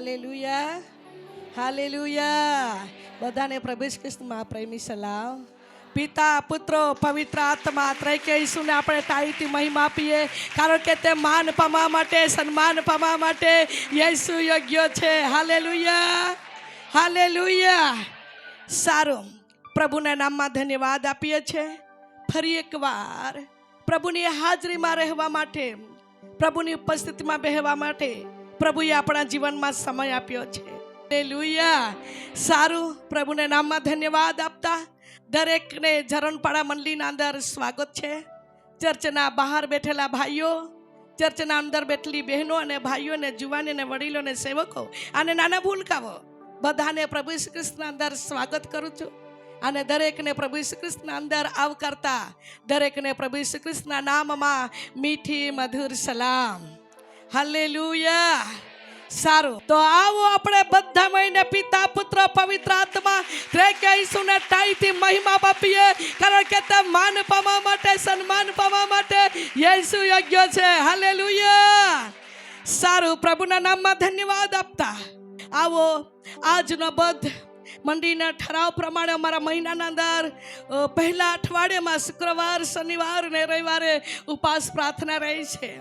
Hallelujah, hallelujah. બધાને પ્રભુ ઈસુ ખ્રિસ્તમાં પ્રેમી સલામ. પિતા, પુત્ર, પવિત્ર આત્મા ત્રૈકે ઈસુને આપણે તાઈથી મહિમા આપીએ, કારણ કે તે માન પામવા માટે, સન્માન પામવા માટે યેસુ યોગ્ય છે. Hallelujah, hallelujah. સારું, પ્રભુના નામમાં ધન્યવાદ આપીએ છીએ. ફરી એકવાર પ્રભુની હાજરીમાં રહેવા માટે, પ્રભુની ઉપસ્થિતિમાં બેહવા માટે પ્રભુએ આપણા જીવનમાં સમય આપ્યો છે. હાલેલુયા. સારું, પ્રભુના નામમાં ધન્યવાદ આપતા દરેકને ઝરણપાડા મંડળીના અંદર સ્વાગત છે. ચર્ચના બહાર બેઠેલા ભાઈઓ, ચર્ચના અંદર બેઠેલી બહેનો અને ભાઈઓ અને જુવાન અને વડીલો અને સેવકો અને નાના ભૂલકાઓ બધાને પ્રભુ ઈસુ ખ્રિસ્તના અંદર સ્વાગત કરું છું. અને દરેકને પ્રભુ ઈસુ ખ્રિસ્તના અંદર આવકારતા દરેકને પ્રભુ ઈસુ ખ્રિસ્તના નામમાં મીઠી મધુર સલામ. હાલેલુયા. સારું, તો આવો આપણે બધા મળીને પિતા, પુત્ર, પવિત્ર આત્મા ત્રૈકે ઈસુને તાઈથી મહિમા આપીએ, કારણ કે તે માન પામવા માટે, સન્માન પામવા માટે યેસુ યોગ્ય છે. હાલેલુયા. સારું, પ્રભુના નામમાં ધન્યવાદ આપતા આવો આજનો બધ મંડીના ઠરાવ પ્રમાણે અમારા મહિનાના અંદર પહેલા અઠવાડિયામાં શુક્રવાર, શનિવાર અને રવિવારે ઉપવાસ પ્રાર્થના રહી છે.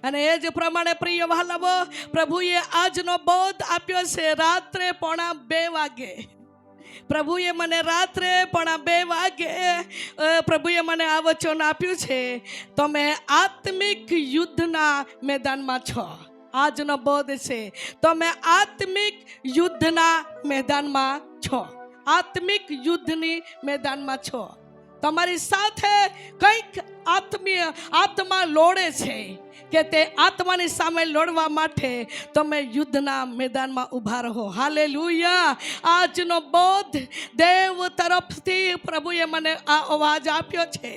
અને એ જ પ્રમાણે પ્રિય વહાલાઓ, પ્રભુએ આજનો બોધ આપ્યો છે રાત્રે 1:30 વાગે. પ્રભુએ મને રાત્રે 1:30 વાગે પ્રભુએ મને આ વચન આપ્યું છે, તમે આત્મિક યુદ્ધના મેદાનમાં છો. આજનો બોધ છે, તમે આત્મિક યુદ્ધના મેદાનમાં છો. આત્મિક યુદ્ધની મેદાનમાં છો. તમારી સાથે કંઈક આત્મા લોડે છે કે તે આત્માની સામે લડવા માટે તમે યુદ્ધના મેદાનમાં ઊભા રહો. હાલેલુયા. આજનો બોધ દેવ તરફથી પ્રભુએ મને આ અવાજ આપ્યો છે.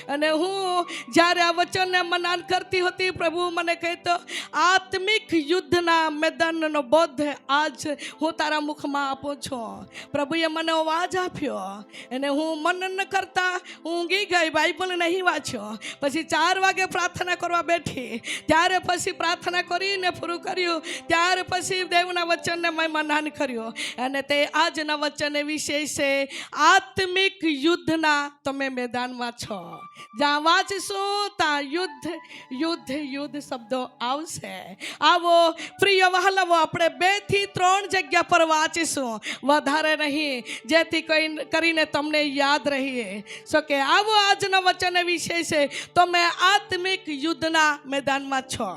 અને હું જ્યારે આ વચનને મનાન કરતી હતી, પ્રભુ મને કહેતો, આત્મિક યુદ્ધના મેદાનનો બોધ આજ હું તારા મુખમાં આપું છું. પ્રભુએ મને અવાજ આપ્યો અને હું મનન કરતા ઊંઘી ગઈ, બાઇબલ નહીં વાંચ્યો. પછી 4 વાગે પ્રાર્થના કરવા બેઠી, ત્યારે પછી પ્રાર્થના કરીને પૂરું કર્યું, ત્યારે પછી દેવના વચનને મેં મનાન કર્યું. અને તે આજના વચન વિશે છે, આત્મિક યુદ્ધના તમે મેદાનમાં છો. જ્યાં વાંચીશું ત્યાં યુદ્ધ યુદ્ધ યુદ્ધ શબ્દો આવશે. આવો પ્રિય વહાલાઓ, આપણે 2 થી 3 જગ્યા પર વાંચીશું, વધારે નહીં, જેથી કરીને તમને યાદ રહીએ. કે આવો આજના વચન વિશે છે, તમે આત્મિક યુદ્ધના મેદાનમાં છો.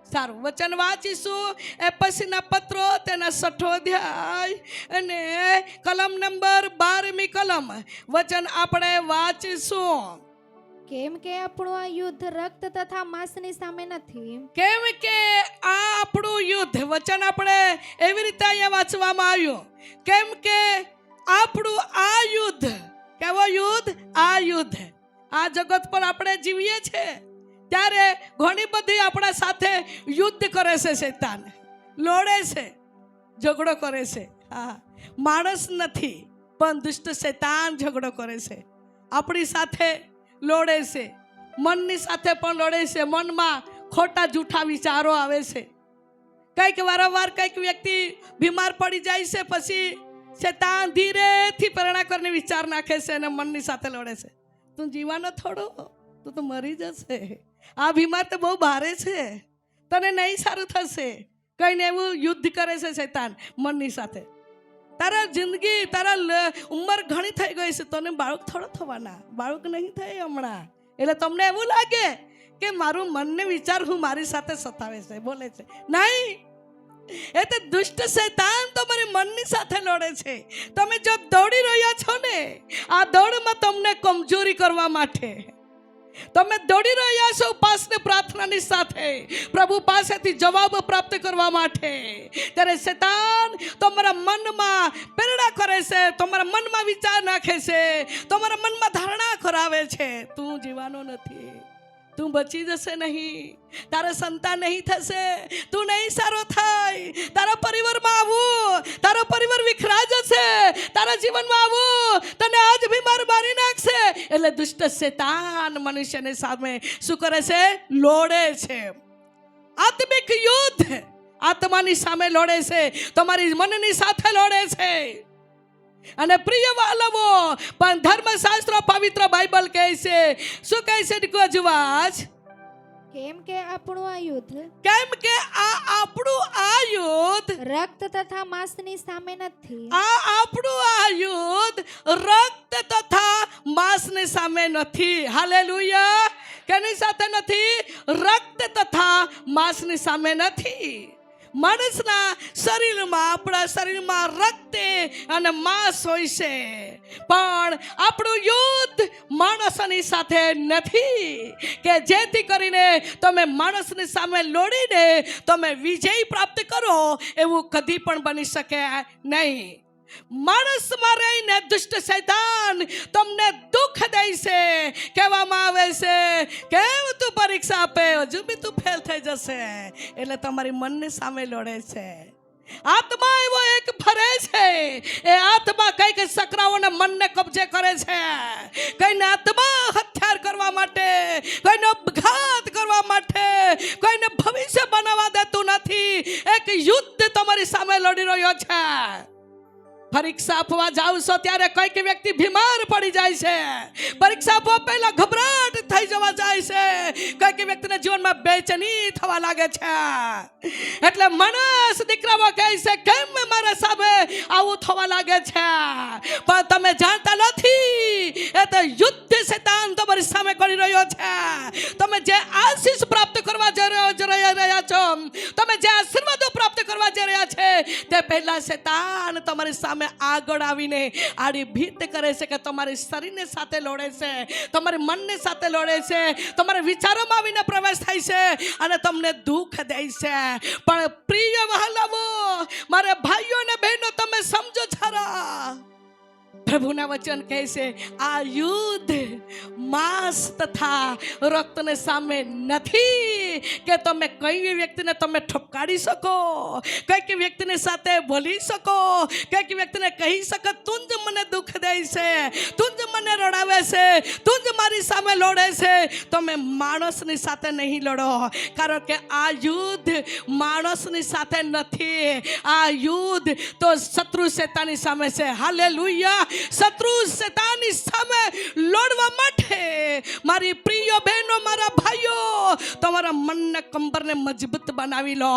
સારું, વચન વાંચીશું. એફએસીના પત્રો તેના 6 અધ્યાય અને કલમ નંબર 12મી કલમ વચન આપણે વાંચીશું. કેમ કે આપણું આ યુદ્ધ રક્ત તથા માંસની સામે નથી. કેમ કે આ આપણું યુદ્ધ, વચન આપણે એવી રીતે અહીંયા વાંચવામાં આવ્યું, કેમ કે આપણું આ યુદ્ધ, કેવો યુદ્ધ? આ યુદ્ધ. આ જગત પર આપણે જીવીએ છીએ ત્યારે ઘણી બધી આપણા સાથે યુદ્ધ કરે છે. શૈતાન લડે છે, ઝઘડો કરે છે. હા, માણસ નથી પણ દુષ્ટ શૈતાન ઝઘડો કરે છે, આપણી સાથે લડે છે, મનની સાથે પણ લડે છે. મનમાં ખોટા જૂઠા વિચારો આવે છે. કંઈક વારંવાર કંઈક વ્યક્તિ બીમાર પડી જાય છે, પછી શૈતાન ધીરેથી પ્રેરણા કરીને વિચાર નાખે છે અને મનની સાથે લડે છે, તું જીવાનો થોડો, તું તો મરી જશે, આ બીમાર તો બહુ ભારે છે, તને નહીં સારું થશે, કઈને એવું યુદ્ધ કરે છે શૈતાન મનની સાથે. તારા જિંદગી, તારા ઉંમર ઘણી થઈ ગઈ છે, તને બાળક થોડો થવાના, બાળક નહીં થાય હમણાં, એટલે તમને એવું લાગે કે મારું મનને વિચાર હું મારી સાથે સતાવે છે, બોલે છે. નહીં, એ તો દુષ્ટ શૈતાન તમારી મનની સાથે લડે છે. તમે જો દોડી રહ્યા છો ને, આ દોડમાં તમને કમજોરી કરવા માટે તમે દોડી રહ્યા છો, ઉપાસને પ્રાર્થનાની સાથે પ્રભુ પાસેથી જવાબ પ્રાપ્ત કરવા માટે, ત્યારે શૈતાન તમારા મનમાં પ્રેરણા કરે છે, તમારા મનમાં વિચાર નાખે છે, તમારા મનમાં ધારણા કરાવે છે, તું જીવાનો નથી, તું બચી જશે નહીં, તારા સંતાન નહીં થશે, તું નહીં સારો થાય, તારા પરિવારમાં આવું, તારો પરિવાર વિખરા જશે, તારા જીવનમાં આવું, તને આજ બીમાર મારી નાખશે. એટલે દુષ્ટ શૈતાન મનુષ્યની સામે શું કરે છે? લોડે છે. આત્મિક યુદ્ધ આત્માની સામે લડે છે, તમારી મનની સાથે લડે છે. અને પ્રિય વાલવો, પણ ધર્મશાસ્ત્ર પવિત્ર બાઇબલ કહે છે, શું કહે છે ગજવાજ? કેમ કે આપણું આ યુદ્ધ કેમ કે આ આપણું આ યુદ્ધ રક્ત તથા માંસની સામે નથી, આપણું આ યુદ્ધ રક્ત તથા માંસની સામે નથી. હાલેલુયા. કેની સાથે નથી? રક્ત તથા માંસની સામે નથી. માણસના શરીરમાં, આપણા શરીરમાં રક્ત અને માંસ હોય છે, પણ આપણું યુદ્ધ માણસની સાથે નથી કે જેથી કરીને તમે માણસની સામે લડીને તમે વિજય પ્રાપ્ત કરો, એવું કદી પણ બની શકે નહીં. માણસમાં રહીને દુષ્ટ શૈતાન તમને દુઃખ દે છે. કહેવામાં આવે છે કેમ તું પરીક્ષા આપે, હજુ બી તું ફેલ થઈ જશે, એટલે તમારી મનની સામે લડે છે. આત્મા એવો એક ફરે છે, એ આત્મા કઈક સકરાઓને મનને કબજે કરે છે, કઈને આત્મા હથિયાર કરવા માટે, કોઈને અપઘાત કરવા માટે, કોઈને ભવિષ્ય બનાવવા દેતું નથી. એક યુદ્ધ તમારી સામે લડી રહ્યો છે. પરીક્ષા આપવા જાવ છો ત્યારે કઈક વ્યક્તિ બીમાર પડી જાય છે, પરીક્ષા આપવા પહેલા ગભરાટ થઈ જવા જાય છે, કઈક વ્યક્તિના જીવનમાં બેચેની થવા લાગે છે. એટલે માણસ દીકરાઓ કહે છે કેમ મારા સામે આવું થવા લાગે છે, પણ તમે જાણતા નથી એ તો યુદ્ધ શૈતાન તમારી સામે કરી રહ્યો છે. તમે જે આશીષ પ્રાપ્ત કરવા જઈ રહ્યા છો, તમે જે આશીર્વાદો પ્રાપ્ત કરવા જઈ રહ્યા છે, તે પહેલા શૈતાન તમારી સામે આગળ આવીને આડી ભીત કરે છે કે તમારી શરીરને સાથે લડે છે, તમારી મનને સાથે લડે છે, તમારા વિચારોમાં આવીને પ્રવેશ થાય છે અને તમને દુઃખ દે છે. પણ પ્રિય વહાલાઓ, મારા ભાઈઓ અને બહેનો, તમે સમજો જરા, પ્રભુના વચન કહે છે આ યુદ્ધ માંસ તથા રક્તને સામે નથી કે તમે કઈ વ્યક્તિને તમે ઠપકારી શકો, કઈ વ્યક્તિની સાથે બોલી શકો, કઈ વ્યક્તિને કહી શકો તું જ મને દુઃખ દે છે, તું જ મને રડાવે છે, તું જ મારી સામે લડે છે. તમે માણસની સાથે નહીં લડો, કારણ કે આ યુદ્ધ માણસની સાથે નથી. આ યુદ્ધ તો શત્રુ શૈતાનની સામે છે. હાલેલુયા. શત્રુ શૈતાનની સામે લડવા માટે મારી પ્રિય બહેનો, મારા ભાઈઓ, તમારા મનને કંબરને મજબૂત બનાવી લો,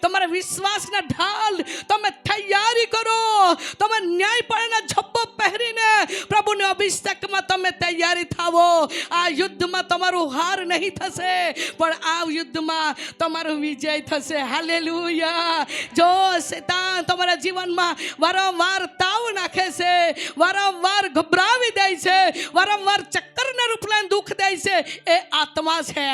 તમારા વિશ્વાસના ઢાલ તમે તૈયારી કરો, તમે ન્યાયપણના ઝબ્બો પહેરીને પ્રભુના અભિષેકમાં તમે તૈયારી થાવો. આ યુદ્ધમાં તમારું હાર નહીં થશે, પણ આ યુદ્ધમાં તમારો વિજય થશે. હાલેલુયા. જો શૈતાન તમારા જીવનમાં વારંવાર તાવ નાખે છે, વારંવાર ગભરાવી દે છે, વારંવાર ચક્કરને રૂપ લઈને દુઃખ દે છે, એ આત્મા છે.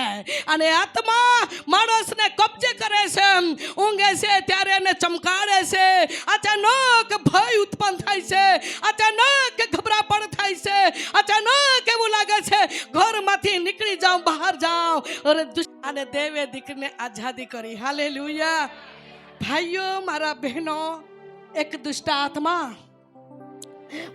અને આત્મા માણસને કબજે કરે છે, ઊંઘે છે ત્યારે એને ચમકાડે છે, અચાનક ભય ઉત્પન્ન થાય છે, અચાનક ગભરાપણ થાય છે, અચાનક એવું લાગે છે ઘરમાંથી નીકળી જાઓ, બહાર જાઓ. અને દેવે દીકરીને આઝાદી કરી. હાલેલુયા. ભાઈઓ, મારા બહેનો, એક દુષ્ટ આત્મા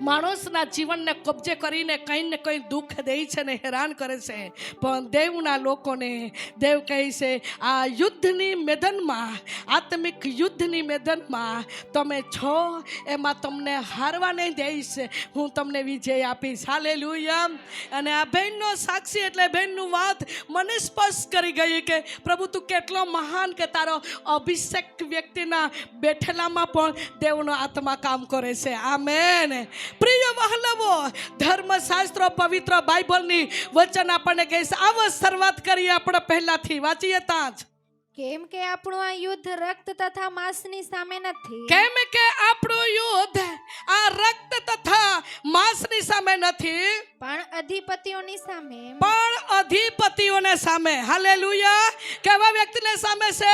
માણસના જીવનને કબજે કરીને કંઈ ને કંઈ દુઃખ દે છે ને હેરાન કરે છે. પણ દેવના લોકોને દેવ કહે છે આ યુદ્ધની મેદાનમાં, આત્મિક યુદ્ધની મેદાનમાં તમે છો, એમાં તમને હારવા નહીં દઈશ, હું તમને વિજય આપીશ. હાલેલુયા. અને આ બહેનનો સાક્ષી એટલે બહેનનું વાત મને સ્પર્શ કરી ગઈ કે પ્રભુ તું કેટલો મહાન, કે તારો અભિષેક વ્યક્તિના બેઠેલામાં પણ દેવનો આત્મા કામ કરે છે. આમેન. પ્રિય વહાલાઓ, ધર્મશાસ્ત્ર પવિત્ર બાઇબલની વચન આપણને કહે છે. આવો શરૂઆત કરીએ આપણે પહેલાથી, વાંચીએ ત્યાં જ. કેમ કે આપણું આ યુદ્ધ રક્ત તથા માંસની સામે નથી, કેમ કે આપણું યુદ્ધ આ રક્ત તથા માંસની સામે નથી, પણ અધિપતિઓની સામે, પણ અધિપતિઓને સામે. હાલેલુયા. કેવા વ્યક્તિને સામે છે?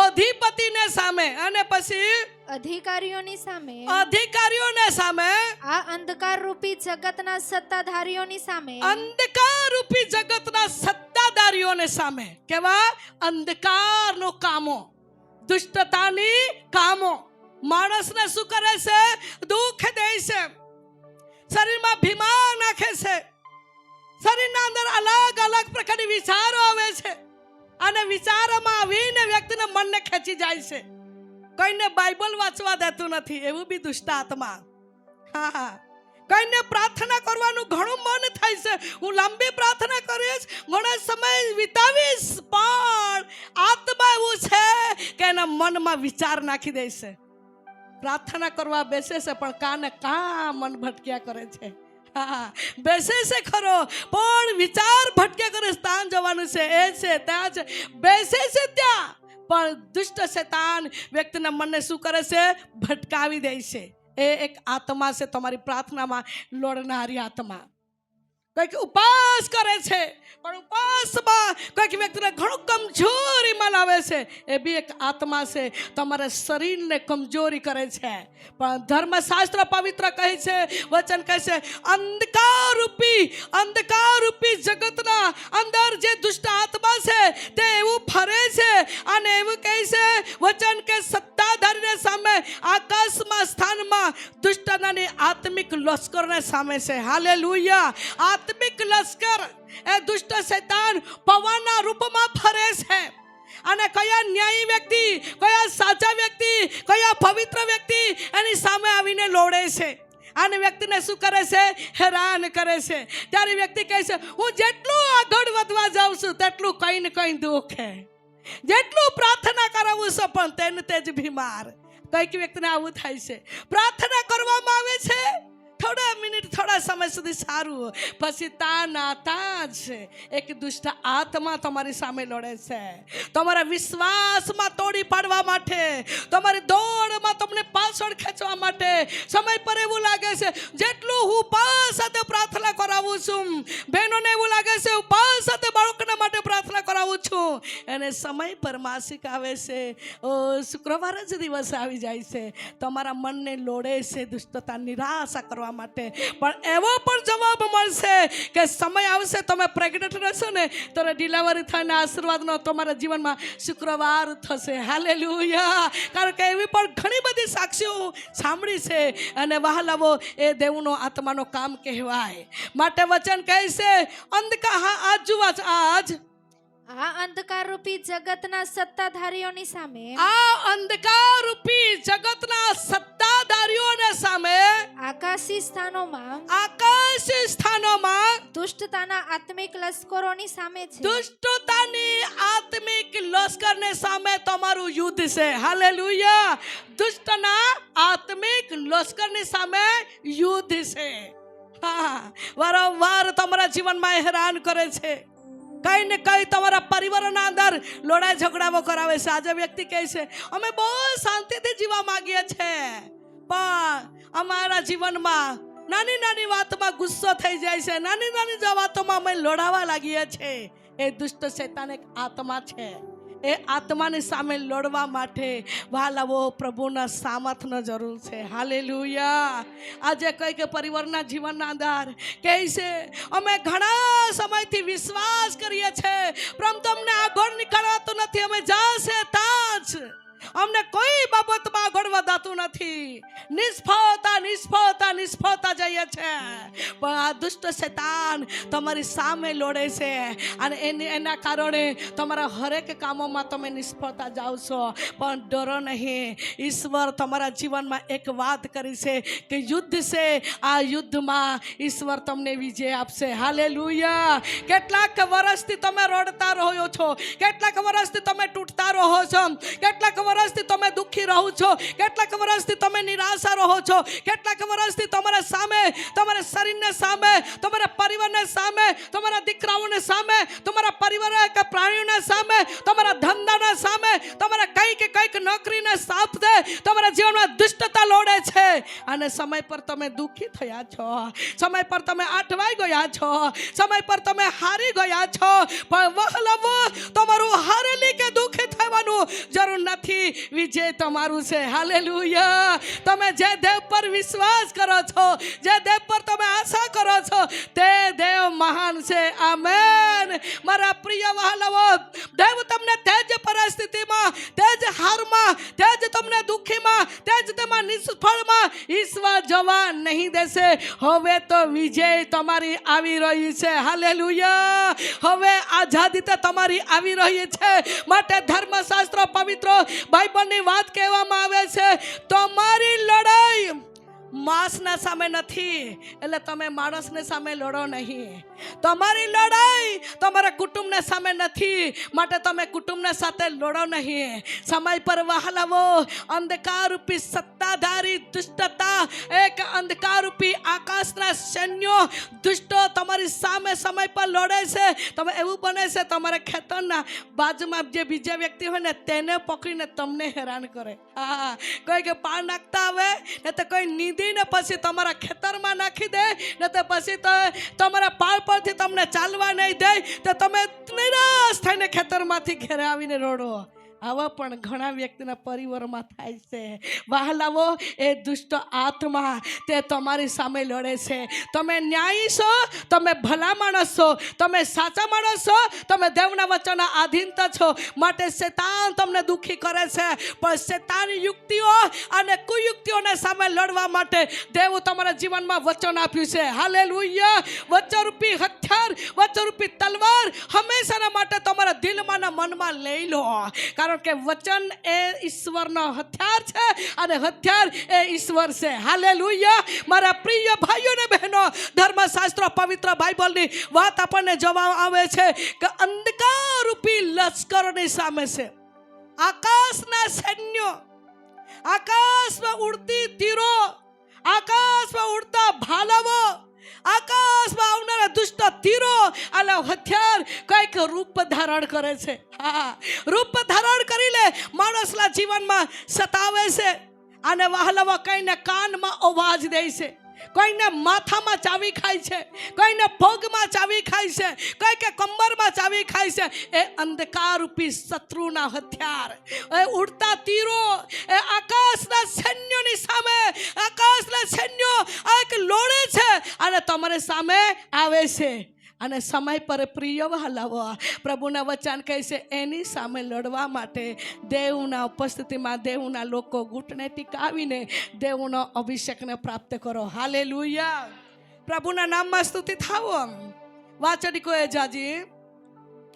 અધિપતિને સામે. અને પછી અધિકારીઓની સામે, અધિકારીઓને સામે, આ અંધકાર રૂપી જગતના સત્તાધારીઓની સામે, અંધકાર રૂપી જગતના સત્તાધારીઓને સામે. કેવા? અંધકારનો કામો, દુષ્ટતાની કામો માણસને શું કરે છે? દુઃખ દે છે, શરીરમાં બીમાર નાખે છે, શરીરના અંદર અલગ અલગ પ્રકારની વિચારો આવે છે, અને વિચારોમાં આવીને વ્યક્તિના મનને ખેંચી જાય છે. કોઈને બાઇબલ વાંચવા દેતું નથી, એવું બી દુષ્ટ આત્મા. હા, કોઈને પ્રાર્થના કરવાનું ઘણું મન થાય છે, હું લાંબી પ્રાર્થના કરીશ, ઘણો સમય વિતાવીશ, પણ આત્મા એવું છે કે એના મનમાં વિચાર નાખી દેશે. પ્રાર્થના કરવા બેસે છે પણ કાને કા મન ભટક્યા કરે છે. હા, બેસે છે ખરો પણ વિચાર ભટક્યા કરે. સ્થાન જવાનું છે, એ છે, ત્યાં છે, બેસે છે ત્યાં, પણ દુષ્ટ શૈતાન વ્યક્તિના મનને શું કરે છે? ભટકાવી દે છે. એ એક આત્મા છે, તમારી પ્રાર્થનામાં લોડનારી આત્મા. કોઈક ઉપવાસ કરે છે પણ ઉપવાસમાં કોઈક વ્યક્તિને ઘણું કમજોરીમાં લાવે છે, એ બી એક આત્મા છે, તમારા શરીરને કમજોરી કરે છે. પણ ધર્મશાસ્ત્ર પવિત્ર કહે છે, વચન કહે છે, અંધકાર રૂપી જગતના અંદર જે દુષ્ટ આત્મા છે તે એવું ફરે છે અને એવું કહે છે વચન કે સત્તાધારીને સામે આકાશમાં સ્થાનમાં દુષ્ટતાની આત્મિક લશ્કરને સામે છે. હાલેલુયા. આત્મિક લશ્કર એ દુષ્ટ શૈતાન પવનના રૂપમાં ફરે છે અને કયા ન્યાયી વ્યક્તિ, કયા સાચા વ્યક્તિ, કયા પવિત્ર વ્યક્તિ એની સામે આવીને લોડે છે અને વ્યક્તિને શું કરે છે? હેરાન કરે છે. ત્યારે વ્યક્તિ કહે છે, હું જેટલું આગળ વધવા જાઉં છું તેટલું કંઈ ને કંઈ દુઃખ છે, જેટલું પ્રાર્થના કરાવું છું પણ તેને તે જ બીમાર. કઈક વ્યક્તિને આવું થાય છે, પ્રાર્થના કરવામાં આવે છે થોડા મિનિટ, થોડા સમય સુધી સારું, પછી તાન જ એક દુષ્ટ આત્મા તમારી સામે લડે છે, તમારા વિશ્વાસમાં તોડી પાડવા માટે, તમારી દોડમાં તમને પાછળ ખેંચવા માટે. સમય પર એવું લાગે છે જેટલું હું ઉપવાસ સાથે પ્રાર્થના કરાવું છું, બહેનોને એવું લાગે છે ઉપવાસ સાથે બાળકોના માટે પ્રાર્થના કરાવું છું, અને સમય પર માસિક આવે છે, શુક્રવાર જ દિવસ આવી જાય છે, તમારા મનને લોડે છે દુષ્ટતા નિરાશા કરવા માટે. પણ એવો પણ જવાબ મળશે કે સમય આવશે, તમે પ્રેગ્નન્ટ રહેશો ને ત્યારે ડિલિવરી થઈને આશીર્વાદનો તમારા જીવનમાં શુક્રવાર થશે. હાલેલુયા. કારણ કે એવી પણ ઘણી બધી સાક્ષીઓ સાંભળી છે અને વહાલાવો એ દેવનો આત્માનો કામ કહેવાય. માટે વચન કહે છે અંધકાર. આજ જુઓ, આ અંધકાર રૂપી જગતના સત્તાધારીઓની સામે, આ અંધકાર રૂપી જગતના સત્તાધારીઓને સામે આકાશી સ્થાનોમાં દુષ્ટતાના આત્મિક લશ્કરોની સામે છે. દુષ્ટતાની આત્મિક લશ્કરને સામે તમારું યુદ્ધ છે. હાલેલુયા. દુષ્ટના આત્મિક લશ્કરની સામે યુદ્ધ છે. હા, વારંવાર તમારા જીવનમાં હેરાન કરે છે, કઈ ને કઈ તમારા પરિવારના અંદર લડાઈ ઝઘડાઓ કરાવે છે. આજે વ્યક્તિ કહે છે અમે બહુ શાંતિથી જીવવા માંગીએ છીએ, પણ અમારા જીવનમાં નાની નાની વાતમાં ગુસ્સો થઈ જાય છે, નાની નાની વાતોમાં અમે લડાવા લાગીએ છીએ. એ દુષ્ટ શૈતાન એક આત્મા છે. એ આત્માની સામે લડવા માટે વાલાવો પ્રભુના સામર્થ્યની જરૂર છે. હાલેલુયા. આજે કઈ કે પરિવારના જીવનના અંદર કહે છે અમે ઘણા સમયથી વિશ્વાસ કરીએ છીએ પરંતુ અમને આગળ નીકળાતું નથી, અમે જાશે તાજ, અમને કોઈ બાબતમાં આગળ વધાતું નથી, નિષ્ફળતા જઈએ છે. પણ આ દુષ્ટ શૈતાન તમારી સામે લડે છે અને એના કારણે તમારા હરેક કામોમાં તમે નિષ્ફળતા જાઓ છો. પણ ડરો નહીં, ઈશ્વર તમારા જીવનમાં એક વાત કરી છે કે યુદ્ધ છે, આ યુદ્ધમાં ઈશ્વર તમને વિજય આપશે. હાલેલુયા. કેટલાક વર્ષથી તમે રડતા રહ્યો છો, કેટલાક વર્ષથી તમે તૂટતા રહો છો, કેટલાક વર્ષથી તમે દુઃખી રહો છો, કેટલાક વર્ષથી તમે નિરાશા રહો છો, કેટલાક વર્ષથી તમારા સામે, તમારા શરીરને સામે, તમારા પરિવારને સામે, તમારા દીકરાઓને સામે, તમારા પરિવારના કે પ્રાણીઓને સામે, તમારા ધંધાના સામે, તમારા કંઈક નોકરીને સાપતે તમારા જીવનમાં દુષ્ટતા લોડે છે અને સમય પર તમે દુઃખી થયા છો, સમય પર તમે આઠવાઈ ગયા છો, સમય પર તમે હારી ગયા છો. પણ વહલવો તમારું હારેલી કે દુઃખી થવાનું જરૂર નથી, વિજય તમારું છે. હાલેલુયા. તમે જે દેવ પર વિશ્વાસ કરો છો, જે દેવ પર તમે આશા કરો છો તે દેવ મહાન છે. આમેન. મારા પ્રિય વહાલાઓ, દેવ તમને તે જ પરિસ્થિતિમાં, તે જ હારમાં, તે જ તમને દુઃખીમાં, તે જ તેમાં નિષ્ફળમાં ઈશ્વર જવા નહીં દેશે. હવે તો વિજય તમારી આવી રહી છે. હાલેલુયા. હવે આઝાદી તો તમારી આવી રહી છે. માટે ધર્મશાસ્ત્ર પવિત્ર બાઇબલની વાત કહેવામાં આવે છે, તમારી લડાઈ માણસના સામે નથી, એટલે તમે માણસને સામે લડો નહીં. તમારી લડાઈ તમારા કુટુંબને સામે નથી, માટે તમે કુટુંબને સાથે લડો નહીં. સમય પર વહાલાવો, અંધકાર રૂપી સત્તાધારી દુષ્ટતા, એક અંધકાર રૂપી આકાશના સૈન્યો દુષ્ટો તમારી સામે સમય પર લડે છે. તમે એવું બને છે તમારા ખેતરના બાજુમાં જે બીજા વ્યક્તિ હોય ને તેને પકડીને તમને હેરાન કરે. હા, કોઈ કે પાર નાખતા આવે ને તો કોઈ નીંદીને પછી તમારા ખેતરમાં નાખી દે ને તો પછી તો તમારા પાળ પરથી તમને ચાલવા નહીં દે, તો તમે નિરાશ થઈને ખેતરમાંથી ઘરે આવીને રડો. આવા પણ ઘણા વ્યક્તિના પરિવારમાં થાય છે. વહાલાવો, એ દુષ્ટ આત્મા તે તમારી સામે લડે છે. તમે ન્યાયી છો, તમે ભલા માણસ છો, તમે સાચા માણસ છો, તમે દેવના વચનના આધીનતા છો, માટે શેતાન તમને દુઃખી કરે છે. પણ શેતાન યુક્તિઓ અને કુયુક્તિઓને સામે લડવા માટે દેવ તમારા જીવનમાં વચન આપ્યું છે. હાલેલુયા. વચનરૂપી હથિયાર, વચનરૂપી તલવાર હંમેશાના માટે તમારા દિલમાં અને મનમાં લઈ લો. કારણ કે વચન એ ઈશ્વરનો હથિયાર છે અને હથિયાર એ ઈશ્વર છે. હાલેલુયા. મારા પ્રિય ભાઈઓ અને બહેનો, ધર્મશાસ્ત્ર પવિત્ર બાઇબલની વાત આપણને જોવા આવે છે કે અંધકાર રૂપી લશ્કરોની સામે છે આકાશના સૈન્યો, આકાશમાં ઉડતી તીરો, આકાશમાં ઉડતા ભાલાઓ, આકાશમાં આવનારા દુષ્ટ તીરો અને હથિયાર કઈક રૂપ ધારણ કરે છે. હા, રૂપ ધારણ કરી લે માણસના જીવનમાં સતાવે છે. અને વહાલાવા કઈને કાનમાં અવાજ દે છે, કોઈને માથામાં ચાવી ખાય છે, કોઈને પગમાં ચાવી ખાય છે, કોઈ કે કમરમાં ચાવી ખાય છે. એ અંધકાર રૂપી શત્રુના હથિયાર, એ ઉડતા તીરો, એ આકાશના સૈન્યોની સામે, આકાશના સૈન્યો આ એક લોડે છે અને તમારી સામે આવે છે. અને સમય પર પ્રિય વહાલાવો, પ્રભુના વચન કહે છે એની સામે લડવા માટે દેવના ઉપસ્થિતિમાં દેવના લોકો ઘૂંટણે ટીકાવીને દેવનો અભિષેકને પ્રાપ્ત કરો. હાલેલુયા. પ્રભુના નામમાં સ્તુતિ થાવો. વાચડિકોએ જાજી,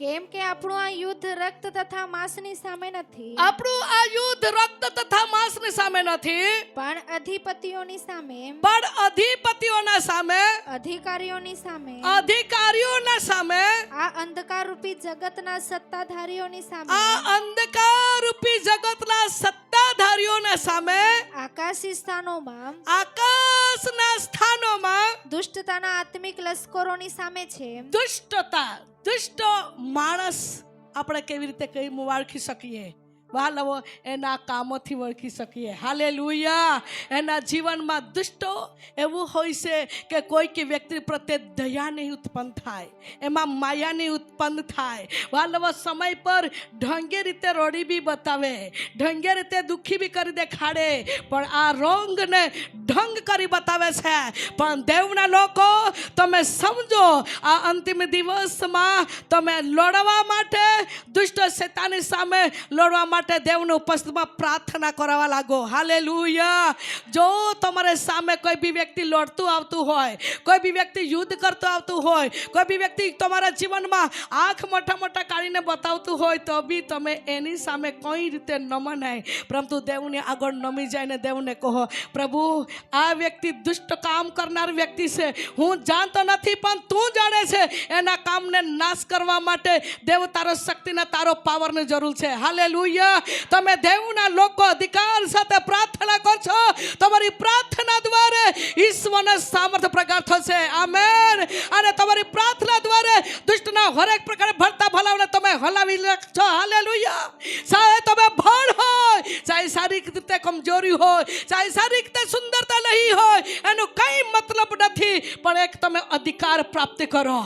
કેમ કે આપણું આ યુદ્ધ રક્ત તથા માંસની સામે નથી, આપણું આ યુદ્ધ રક્ત તથા માંસની સામે નથી, પણ અધિપતિઓની સામે, પણ અધિપતિઓના સામે, અધિકારીઓની સામે, અધિકારીઓના સામે, આ અંધકાર રૂપી જગતના સત્તાધારીઓની સામે, આ અંધકાર રૂપી જગતના સત્તાધારીઓના સામે, આકાશી સ્થાનોમાં, આકાશના સ્થાનોમાં, દુષ્ટતાના આત્મિક લશ્કરોની સામે છે. દુષ્ટતા, દુષ્ટ માણસ આપણે કેવી રીતે કઈ ઓળખી શકીએ? વહાલાઓ, એના કામોથી ઓળખી શકીએ. હાલેલુયા. એના જીવનમાં દુષ્ટો એવું હોય છે કે કોઈ વ્યક્તિ પ્રત્યે દયા નહીં ઉત્પન્ન થાય, એમાં માયા નહીં ઉત્પન્ન થાય. વહાલાઓ, સમય પર ઢંગે રીતે રોડી બી બતાવે, ઢંગે રીતે દુઃખી બી કરી દેખાડે, પણ આ રોંગને ઢંગ કરી બતાવે છે. પણ દેવના લોકો, તમે સમજો, આ અંતિમ દિવસમાં તમે લડવા માટે, દુષ્ટ શેતાની સામે લડવા માટે દેવની ઉપસ્થિતિમાં પ્રાર્થના કરવા લાગો. હાલેલુયા. જો તમારે સામે કોઈ બી વ્યક્તિ લડતું આવતું હોય, કોઈ બી વ્યક્તિ યુદ્ધ કરતો આવતું હોય, કોઈ બી વ્યક્તિ તમારા જીવનમાં આંખ મોટા મોટા કાઢીને બતાવતું હોય, તો બી તમે એની સામે કોઈ રીતે નમો નહીં, પરંતુ દેવની આગળ નમી જાય ને દેવને કહો, પ્રભુ, આ વ્યક્તિ દુષ્ટ કામ કરનાર વ્યક્તિ છે, હું જાણતો નથી પણ તું જાણે છે. એના કામને નાશ કરવા માટે દેવ તારો શક્તિને, તારો પાવરની જરૂર છે. હાલેલુયા. તમે દેવના લોકો અધિકાર સાથે પ્રાર્થના કરશો, તમારી પ્રાર્થના દ્વારા ઈશ્વરનો સામર્થ્ય પ્રગટ થશે. આમેન. અને તમારી પ્રાર્થના દ્વારા દુષ્ટના હરેક પ્રકારે ભરતા ભલાવને તમે હલાવી લેશો. હાલેલુયા. ચાહે તમે ભણ હોય, ચાહે શારીરિક રીતે કમજોરી હોય, ચાહે શારીરિક રીતે સુંદરતા નહીં હોય, એનું કંઈ મતલબ નથી, પણ એક તમે અધિકાર પ્રાપ્ત કરો.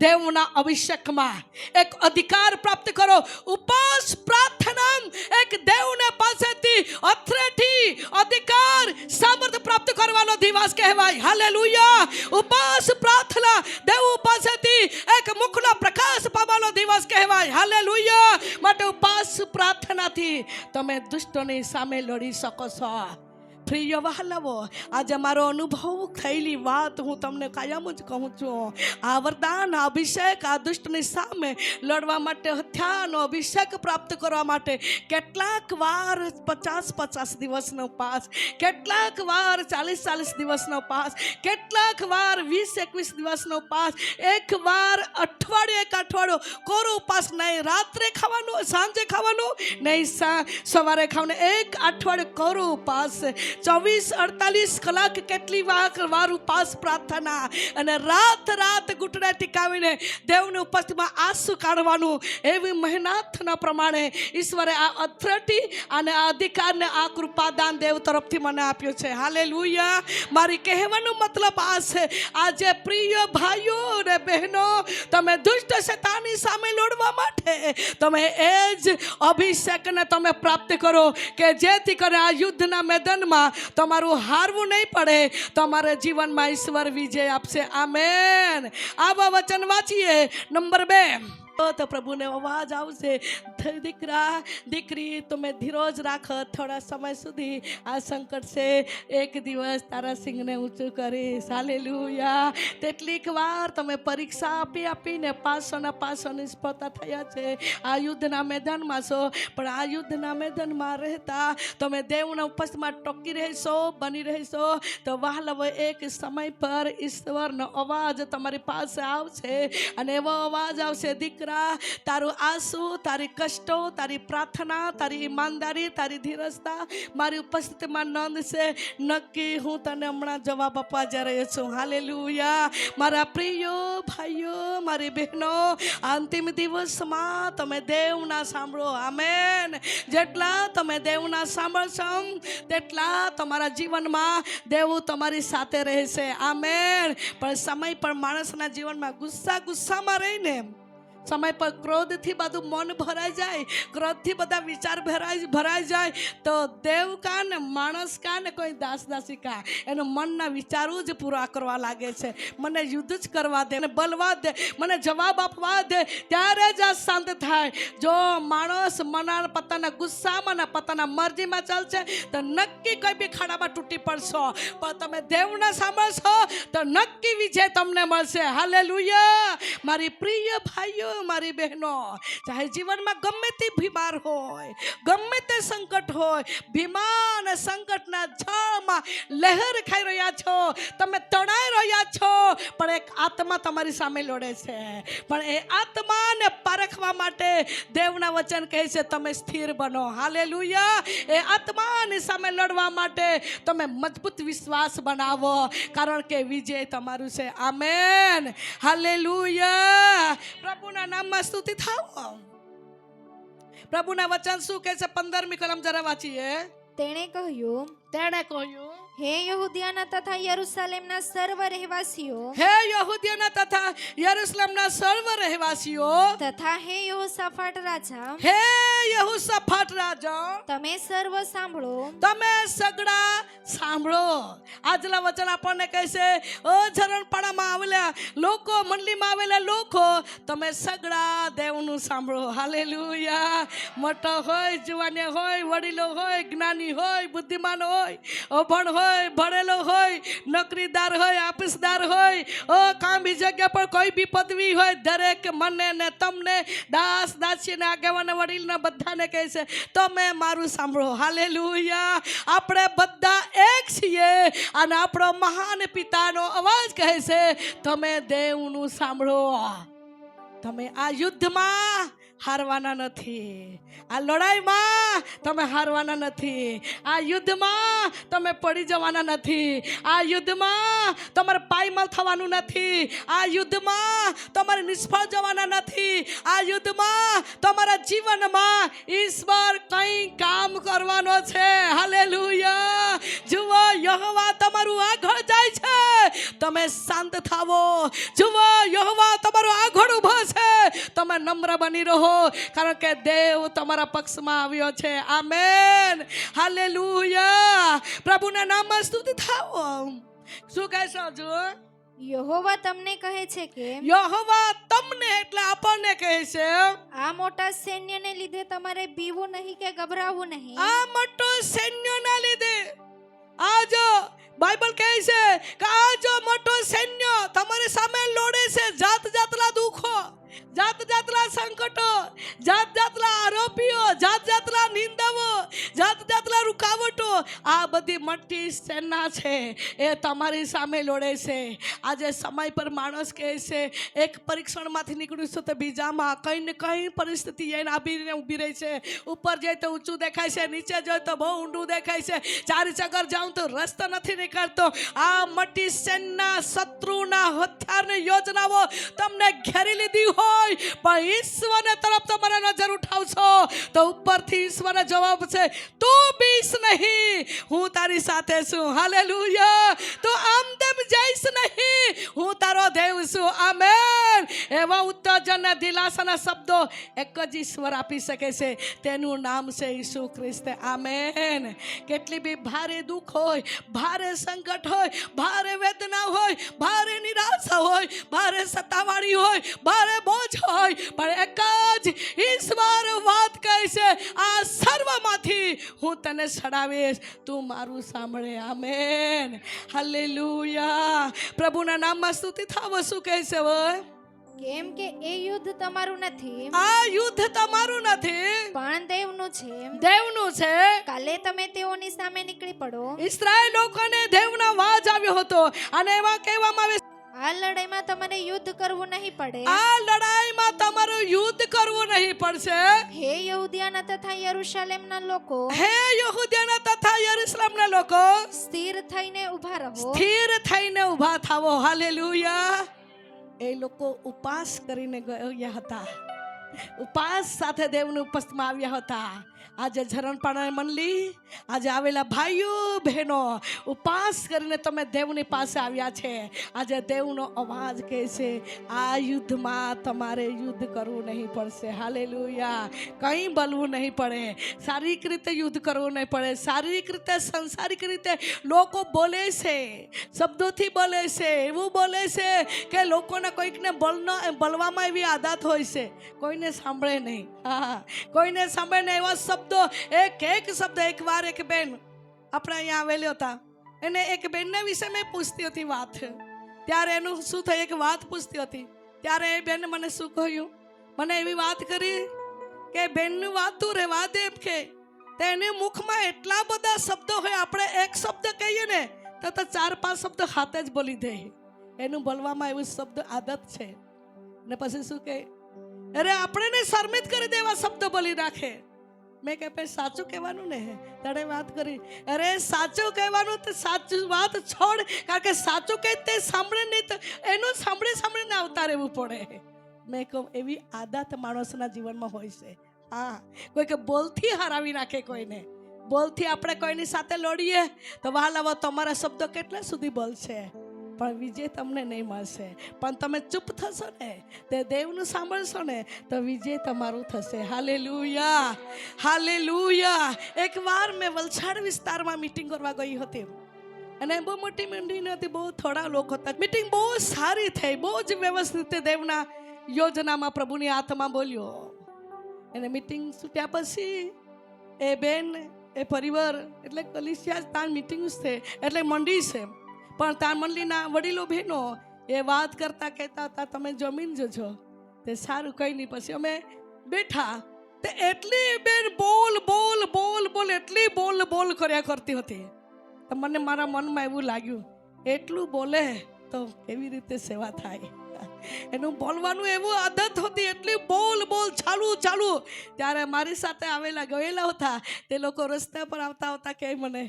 દેવના અભિષેકમાં એક અધિકાર પ્રાપ્ત કરો. ઉપવાસ પ્રાર્થના એક દેવને પાસેથી અથોરિટી, અધિકાર, સામર્થ્ય પ્રાપ્ત કરવાનો ઉપવાસ કહેવાય. હાલેલુયા. ઉપવાસ પ્રાર્થના દેવ પાસેથી એક મુખનો પ્રકાશ પામવાનો દિવસ કહેવાય. હાલેલુયા. માટે ઉપવાસ પ્રાર્થનાથી તમે દુષ્ટોની સામે લડી શકો છો. પ્રિય વહાલાઓ, આજે મારો અનુભવ થયેલી વાત હું તમને કાયમ જ કહું છું. આ વરદાન, આ અભિષેક, આ દુષ્ટની સામે લડવા માટે, હથિયારનો અભિષેક પ્રાપ્ત કરવા માટે કેટલાક વાર 50 દિવસનો પાસ, કેટલાક વાર 40 દિવસનો પાસ, કેટલાક વાર 20-21 દિવસનો પાસ, એક વાર અઠવાડિયું કોરો ઉપાસ નહીં. રાત્રે ખાવાનું, સાંજે ખાવાનું નહીં, સવારે ખાવાનું. એક અઠવાડિયું કોરો ઉપાસ, 24-48 કલાક કેટલી વાર ઉપવાસ પ્રાર્થના, અને રાત ઘૂંટણે ટીકાવીને દેવની ઉપસ્થિતિમાં આંસુ કાઢવાનું. એવી મહેનતના પ્રમાણે ઈશ્વરે આ ઓથોરિટી અને આ અધિકારને, આ કૃપાદાન દેવ તરફથી મને આપ્યું છે. હાલેલુયા. મારી કહેવાનો મતલબ આ છે, આજે પ્રિય ભાઈઓ અને બહેનો, તમે દુષ્ટ શૈતાનની સામે લડવા માટે તમે એ જ અભિષેકને તમે પ્રાપ્ત કરો કે જેથી કરીને આ યુદ્ધના મેદાનમાં તમારું હારવું નહીં પડે. તમારા જીવનમાં ઈશ્વર વિજય આપશે. આમેન. આવા વચન વાંચીએ. નંબર 2, તો પ્રભુને અવાજ આવશે, દીકરા દીકરી તમે ધીરજ રાખ, થોડા સમય સુધી આ સંકટ છે, એક દિવસ તારા સિંહને ઊંચું કરીશ. હાલેલુયા. કેટલીક વાર તમે પરીક્ષા આપીને પાસો નિષ્ફળતા થયા છે. આ યુદ્ધના મેદાનમાં છો, પણ આ યુદ્ધના મેદાનમાં રહેતા તમે દેવના ઉપસ્થિતિમાં ટોકી રહેશો, બની રહેશો, તો વહાલાઓ એક સમય પર ઈશ્વરનો અવાજ તમારી પાસે આવશે, અને એવો અવાજ આવશે, દીકરા તારું આંસુ, તારી કષ્ટો, તારી પ્રાર્થના, તારી ઈમાનદારી, તારી ધીરજતા મારી ઉપસ્થિતિમાં નોંધ છે. નક્કી હું તને હમણાં જવાબ આપવા જઈ રહ્યો છું. હાલેલુયા. મારા પ્રિયો ભાઈઓ, મારી બહેનો, અંતિમ દિવસમાં તમે દેવના સાંભળો. આમેન. જેટલા તમે દેવના સાંભળશો તેટલા તમારા જીવનમાં દેવ તમારી સાથે રહેશે. આમેન. પણ સમય પર માણસના જીવનમાં ગુસ્સામાં રહીને, સમય પર ક્રોધથી બધું મન ભરાઈ જાય, ક્રોધથી બધા વિચાર ભરાઈ જાય, તો દેવ કાન, માણસ કાન, કોઈ દાસદાસી કા એનું મનના વિચારો જ પૂરા કરવા લાગે છે. મને યુદ્ધ જ કરવા દે, મને બલવા દે, મને જવાબ આપવા દે, ત્યારે જ આ શાંત થાય. જો માણસ મના પોતાના ગુસ્સામાં ને પોતાના મરજીમાં ચાલશે તો નક્કી કોઈ બી ખાડામાં તૂટી પડશો. પણ તમે દેવને સાંભળશો તો નક્કી વિજય તમને મળશે. હાલેલુયા. મારી પ્રિય ભાઈઓ, મારી બહેનો, ચાહે જીવનમાં ગમે તે બીમાર હોય, ગમે તે સંકટ હોય, બીમાર અને સંકટના જળમાં લહેર ખાઈ રહ્યા છો, તમે તણાઈ રહ્યા છો, પણ એક આત્મા તમારી સામે લડે છે. પણ એ આત્માને પારખવા માટે દેવના વચન કહે છે તમે સ્થિર બનો. હાલેલુયા. એ આત્માની સામે લડવા માટે તમે મજબૂત વિશ્વાસ બનાવો, કારણ કે વિજય તમારું છે. આમેન. હાલેલુયા. પ્રભુના નામમાં સ્તુતિ થાઓ. પ્રભુના વચન શું કહે છે? 15મી કલમ જરા વાંચીએ. તેણે કહ્યું, હે યહૂદિયાના તથા યરૂશલેમના સર્વ રહેવાસીઓ, હે યહૂદિયાના તથા યરૂશલેમના સર્વ રહેવાસીઓ, તથા હે યહોશાફાટ રાજા, હે યહોશાફાટ રાજા, તમે સર્વ સાંભળો, તમે સગડા સાંભળો. આજના વચન આપણને કહે છે, ઓ ઝરણપાડામાં આવેલા લોકો, મંડળીમાં આવેલા લોકો, તમે સગડા દેવનું સાંભળો. હાલેલુયા. મોટો હોય, જુવાને હોય, વડીલો હોય, જ્ઞાની હોય, બુદ્ધિમાન હોય, અભણ હોય, ભણેલો હોય, નોકરીદાર હોય, ઓફિસદાર હોય, કામની જગ્યા પર કોઈ બી પદવી હોય, દરેક મને ને તમને, દાસ દાસી ને આગેવાન વડીલને બધાને કહે છે તમે મારું સાંભળો. હાલેલુયા. આપણે બધા એક છીએ, અને આપણો મહાન પિતાનો અવાજ કહે છે તમે દેવનું સાંભળો. તમે આ યુદ્ધમાં હારવાના નથી, આ લડાઈમાં તમે હારવાના નથી, આ યુદ્ધમાં તમે પડી જવાના નથી, આ યુદ્ધમાં તમારે પાયમાલ થવાનું નથી, આ યુદ્ધમાં તમારે નિષ્ફળ જવાના નથી, આ યુદ્ધમાં તમારા જીવનમાં ઈશ્વર કંઈ કામ કરવાનો છે. હાલેલુયા. જુઓ, યહોવા તમારું આગળ જાય છે, તમે શાંત થાવો. જુઓ, યહોવા તમારું આગળ ઊભો છે, તમે નમ્ર બની રહો, કારણ કે દેવ તમારા પક્ષમાં આવ્યો છે. આમેન. હાલેલુયા. પ્રભુના નામમાં સ્તુતિ થાઓ. શું કહેશો જુઓ? યહોવા તમને કહે છે કે યહોવા તમને એટલે આપણને કહે છે, આ મોટા સૈન્યને લીધે તમારે બીવું નહીં કે ગભરાવું નહીં. આ મોટો સૈન્યના લીધે આ જો બાઇબલ કહે છે કે આ જો મોટો સૈન્ય તમારી સામે લડે છે, જાત જાતના દુઃખો, જાત જાતના સંકટો, જાત જાતના આરોપીઓ, જાત જાતના નિંદાઓ, જાત જાતના રૂકાવટો, આ બધી મોટી સેના છે એ તમારી સામે લડે છે. આજે સમય પર માણસ કહે છે એક પરીક્ષણમાંથી નીકળ્યું છે તો બીજામાં કંઈ ને કંઈ પરિસ્થિતિ એને આવીને ઊભી રહી છે. ઉપર જાય તો ઊંચું દેખાય છે, નીચે જાય તો બહુ ઊંડું દેખાય છે, ચારી ચગર જાઉં તો રસ્તો નથી નીકળતો. આ મોટી સેના શત્રુના હથિયારની યોજનાઓ તમને ઘેરી લીધી હોય, પણ ઈશ્વરની તરફ તમારે નજર ઉઠાવશો તો ઉપરથી ઈશ્વરનો જવાબ છે, તું બીસ નહીં, હું તારી સાથે છું. હાલેલુયા. તું આમ તેમ જઈશ નહીં, હું તારો દેવ છું. આમેન. એવા ઉત્તેજન અને દિલાસાના શબ્દો એક જ ઈશ્વર આપી શકે છે, તેનું નામ છે ઈસુ ખ્રિસ્ત. આમેન. કેટલી બી ભારે દુઃખ હોય, ભારે સંકટ હોય, ભારે વેદના હોય, ભારે નિરાશા હોય, ભારે સતાવાળી હોય, ભારે બોજ હોય, પણ એક જ ઈશ્વર વાત કહે છે, આ સર્વમાંથી હું તને છડાવીશ, તું મારું સાંભળે. આમેન. હાલેલુયા. પ્રભુના નામમાં સ્તુતિ થાવ. શું કહે છે? કેમ કે એ યુદ્ધ તમારું નથી, આ યુદ્ધ તમારું નથી, પણ દેવનું છે. દેવનું છે. કાલે તમે તેઓની સામે નીકળી પડો. ઇસ્રાયેલ લોકોને દેવનો અવાજ આવ્યો હતો અને એમાં કહેવામાં આવે, આ લડાઈમાં તમારે યુદ્ધ કરવું નહીં પડે. આ લડાઈમાં તમારું યુદ્ધ કરવું નહીં પડશે. હે યહૂદિયાના તથા યરૂશલેમના લોકો, હે યહૂદિયાના તથા યરૂશલેમના લોકો, સ્થિર થઈને ઊભા રહો. સ્થિર થઈને ઊભા થાવો. હાલેલુયા. એ લોકો ઉપવાસ કરીને ગયા હતા, ઉપવાસ સાથે દેવની ઉપસ્થિતિમાં આવ્યા હતા. આજે ઝરણપાણા મંડળી, આજે આવેલા ભાઈઓ બહેનો ઉપવાસ કરીને તમે દેવની પાસે આવ્યા છે. આજે દેવનો અવાજ કહે છે, આ યુદ્ધમાં તમારે યુદ્ધ કરવું નહીં પડશે. હાલેલુયા. કંઈ બોલવું નહીં પડે, શારીરિક રીતે યુદ્ધ કરવું નહીં પડે. શારીરિક રીતે, સંસારિક રીતે લોકો બોલે છે, શબ્દોથી બોલે છે, એવું બોલે છે કે લોકોને કોઈકને બોલવામાં એવી આદત હોય છે, કોઈને સાંભળે નહીં. હા, કોઈને સાંભળે નહીં એવા શબ્દો, એક શબ્દ. એક વાર એક બેન આપણે અહીંયા આવેલી હતા, એને એક બેનને વિશે મેં પૂછતી હતી વાત, ત્યારે એનું શું થયું, એક વાત પૂછતી હતી, ત્યારે એ બેન મને શું કહ્યું, મને એવી વાત કરી કે બેનની વાત તું રહેવા દે એમ કે તેની મુખમાં એટલા બધા શબ્દો હોય, આપણે એક શબ્દ કહીએ ને તો 4-5 શબ્દ હાથે જ બોલી દે. એનું બોલવામાં એવું શબ્દ આદત છે. ને પછી શું કહે, અરે આપણે શરમિત કરી દેવા શબ્દ બોલી રાખે. મેં કહે ભાઈ સાચું કહેવાનું ને, તારે વાત કરી, અરે સાચું કહેવાનું તો સાચું વાત છોડ, કારણ કે સાચું કહે તે સાંભળે નહીં તો એનું સાંભળીને આવતા રહેવું પડે. મેં કહું એવી આદત માણસના જીવનમાં હોય છે. હા, કોઈ કે બોલથી હરાવી નાખે કોઈને, બોલથી આપણે કોઈની સાથે લડીએ તો વહાલાવા તમારા શબ્દો કેટલા સુધી બોલશે, પણ વિજય તમને નહીં મળશે. પણ તમે ચૂપ થશો ને, તે દેવનું સાંભળશો ને તો વિજય તમારું થશે. હાલેલુયા. હાલેલુયા. એક વાર મેં વલસાડ વિસ્તારમાં મીટિંગ કરવા ગઈ હતી અને બહુ મોટી મંડળી હતી, બહુ થોડા લોકો હતા. મીટિંગ બહુ સારી થઈ, બહુ જ વ્યવસ્થિત રીતે દેવના યોજનામાં પ્રભુની આત્મા બોલ્યો. અને મીટિંગ છૂટ્યા પછી એ બેન, એ પરિવાર, એટલે કલિસિયા તાન મીટિંગ છે એટલે મંડી છે, પણ તાન મંડળીના વડીલો બહેનો એ વાત કરતા કહેતા હતા, તમે જમીન જજો. તે સારું, કંઈ નહીં. પછી અમે બેઠા, તે એટલી બેન બોલ બોલ બોલ બોલ, એટલી બોલ બોલ કર્યા કરતી હતી. તો મને મારા મનમાં એવું લાગ્યું, એટલું બોલે તો કેવી રીતે સેવા થાય. એનું બોલવાનું એવું આદત હતી, એટલી બોલ બોલ ચાલુ. ત્યારે મારી સાથે આવેલા ગયેલા હતા તે લોકો રસ્તા પર આવતા કે મને,